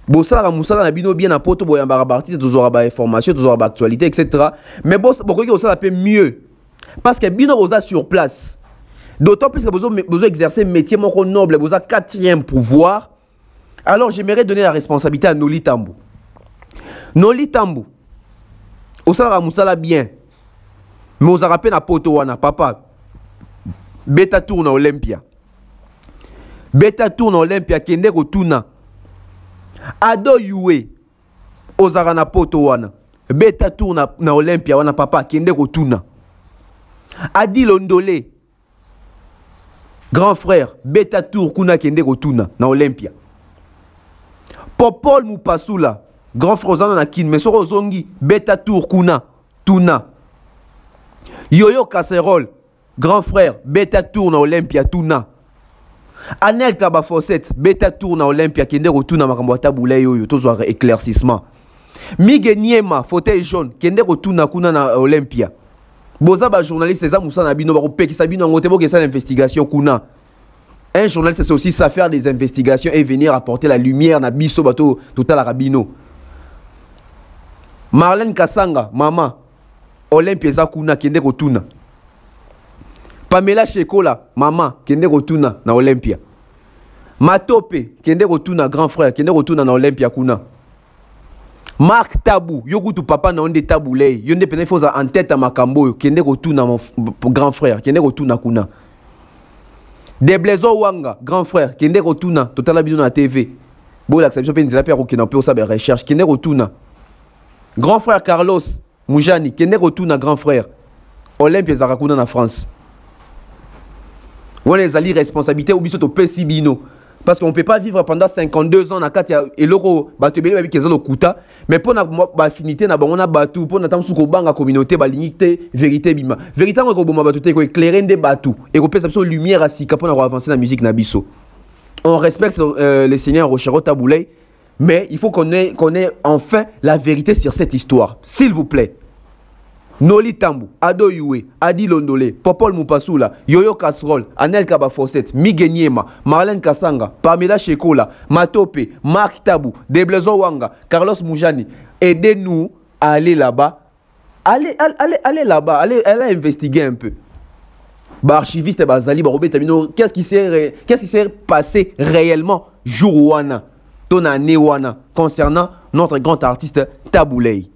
Bossa musala na bino bien na poto boyamba partie toujours ba information, toujours ba actualité, etc. Mais bossa beaucoup qui ça peut mieux parce que bino bossa sur place. D'autant plus que vous avez exercé un métier noble, vous avez 4e pouvoir. Alors j'aimerais donner la responsabilité à Noli Tambou. Noli Tambou, au salaire Moussala bien, mais vous avez rappelé à Potowana, papa. Beta tourne à Olympia. Beta tourne à Olympia, Kende Rotuna. Ado Yue, Ozarana Potowana. Beta tourne à Olympia, wana papa, Kende Rotuna. Adi Londolé. Grand frère, Beta Tour Kuna Kende Rotuna na Olympia. Popol Mupasula, grand frère Ozana na Kin, mais sur Ozongi, Beta Tour Kuna Tuna. Yoyo Casserole, grand frère, beta tourne à Olympia, Tuna. Anel Kaba Fawcett, beta tourne à Olympia, Kende retourne à Makambota Boulay Yoyo, tous un éclaircissement. Miguel Niema, fauteuil jaune, Kende retourne à Kuna na Olympia. Boza ba journaliste, c'est ça Moussa Nabino, Baropé, qui s'abine en Gotebo, qui est ça l'investigation Kuna. Un journaliste, c'est aussi ça, faire des investigations et venir apporter la lumière na biso bato total Rabino. Marlène Kassanga, maman, Olympia Zakuna, Kende retourne. Pamela Shekola, maman, Kende retourne na Olympia. Matope, Kende retourne grand frère, Kende retourne na Olympia Kuna. Marc Tabou, Yogutu papa na onde Taboulay, Yonde pene foza en tête à Makambo, Kende retourne na mon grand frère, Kende retourne na Kuna. Deblezo Wanga, grand frère, Kende retourne, total abidon na TV. Bon, l'acception pe nzela pe rokina pe osabe recherche, Kende retourne. Grand frère Carlos Moujani, Kende retourne grand frère. Olympia Zarakuna na France. On les alliés responsabilité ou biso to pesibino. Parce qu'on ne peut pas vivre pendant 52 ans dans Katia et l'euro, batubeli avec les autres kuta, mais pour na affinité na bango na batu, pour na tam sou ko banga communauté ba lignité vérité bima. Vérité ko boma batu ko éclairer des batu et ko pesa lumière à sika pour avancer la musique na biso. On respecte les seigneurs Rochero Taboulay, mais il faut qu'on ait enfin la vérité sur cette histoire, s'il vous plaît. Noli Tambu, Ado Yue, Adi Londole, Popol Mupasula, Yoyo Casserole, Anel Kaba Fawcett, Miguel Niema, Marlène Kassanga, Pamela Shekola, Matope, Marc Tabou, Deblezo Wanga, Carlos Moujani. Aidez-nous à aller là-bas. Allez là-bas, allez investiguer un peu. Archiviste Bazali, Barobé Tamino, qu'est-ce qui s'est passé réellement jour Wana, Tona Newana, concernant notre grand artiste Taboulay.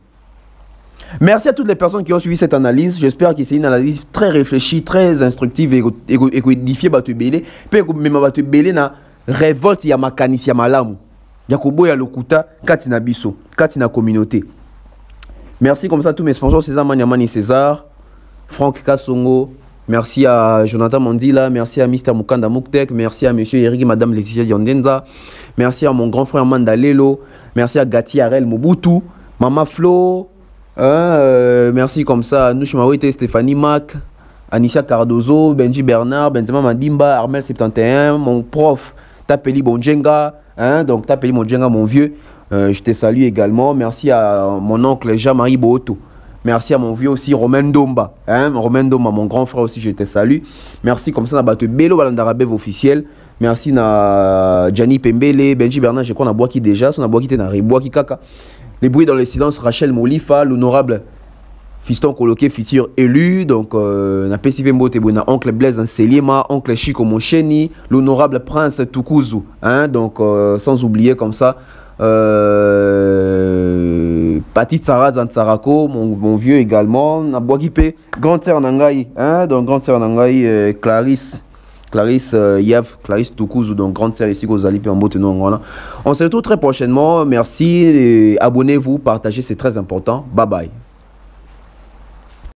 Merci à toutes les personnes qui ont suivi cette analyse. J'espère que c'est une analyse très réfléchie, très instructive et édifiée. Batubele. Puis même Batubele na révolte ya makanisi ya malamu. Yakobo ya lokuta katina biso, katina communauté. Merci comme ça à tous mes sponsors, César Maniamani César, Franck Kassongo. Merci à Jonathan Mandila, merci à Mr. Mukanda Muktek, merci à Monsieur Eric et Madame Laetitia Diondenza, merci à mon grand frère Mandalelo, merci à Gati Arel Mobutu, Mama Flo. Merci comme ça à Nouchimawete, Stéphanie Mac, Anisha Cardozo, Benji Bernard, Benzema Mandimba, Armel 71, mon prof Tapeli Bonjenga, donc Tapeli Bonjenga mon vieux, je te salue également. Merci à mon oncle Jean-Marie Boto, merci à mon vieux aussi Romain Domba, Romain Domba mon grand frère aussi, je te salue. Merci comme ça à Bate Bello Balandarabev officiel. Merci à Gianni Pembele, Benji Bernard, je crois qu'on a boaki déjà, on a boaki na boaki kaka. Les bruits dans le silence, Rachel Molifa, l'honorable fiston coloqué futur élu, donc na PCV Mbote Bona, oncle Blaise Nseliema, oncle Chico Moncheni, l'honorable prince Tukuzu, donc sans oublier comme ça Patit Sarah Zantsarako, mon vieux également, na Boakipe, grande sœur Nangai, donc grande sœur Nangai, Clarisse Yav, Clarisse Tukuzu, donc grande sœur ici aux Alipes en Botenon. On se retrouve très prochainement. Merci, abonnez-vous, partagez, c'est très important. Bye bye.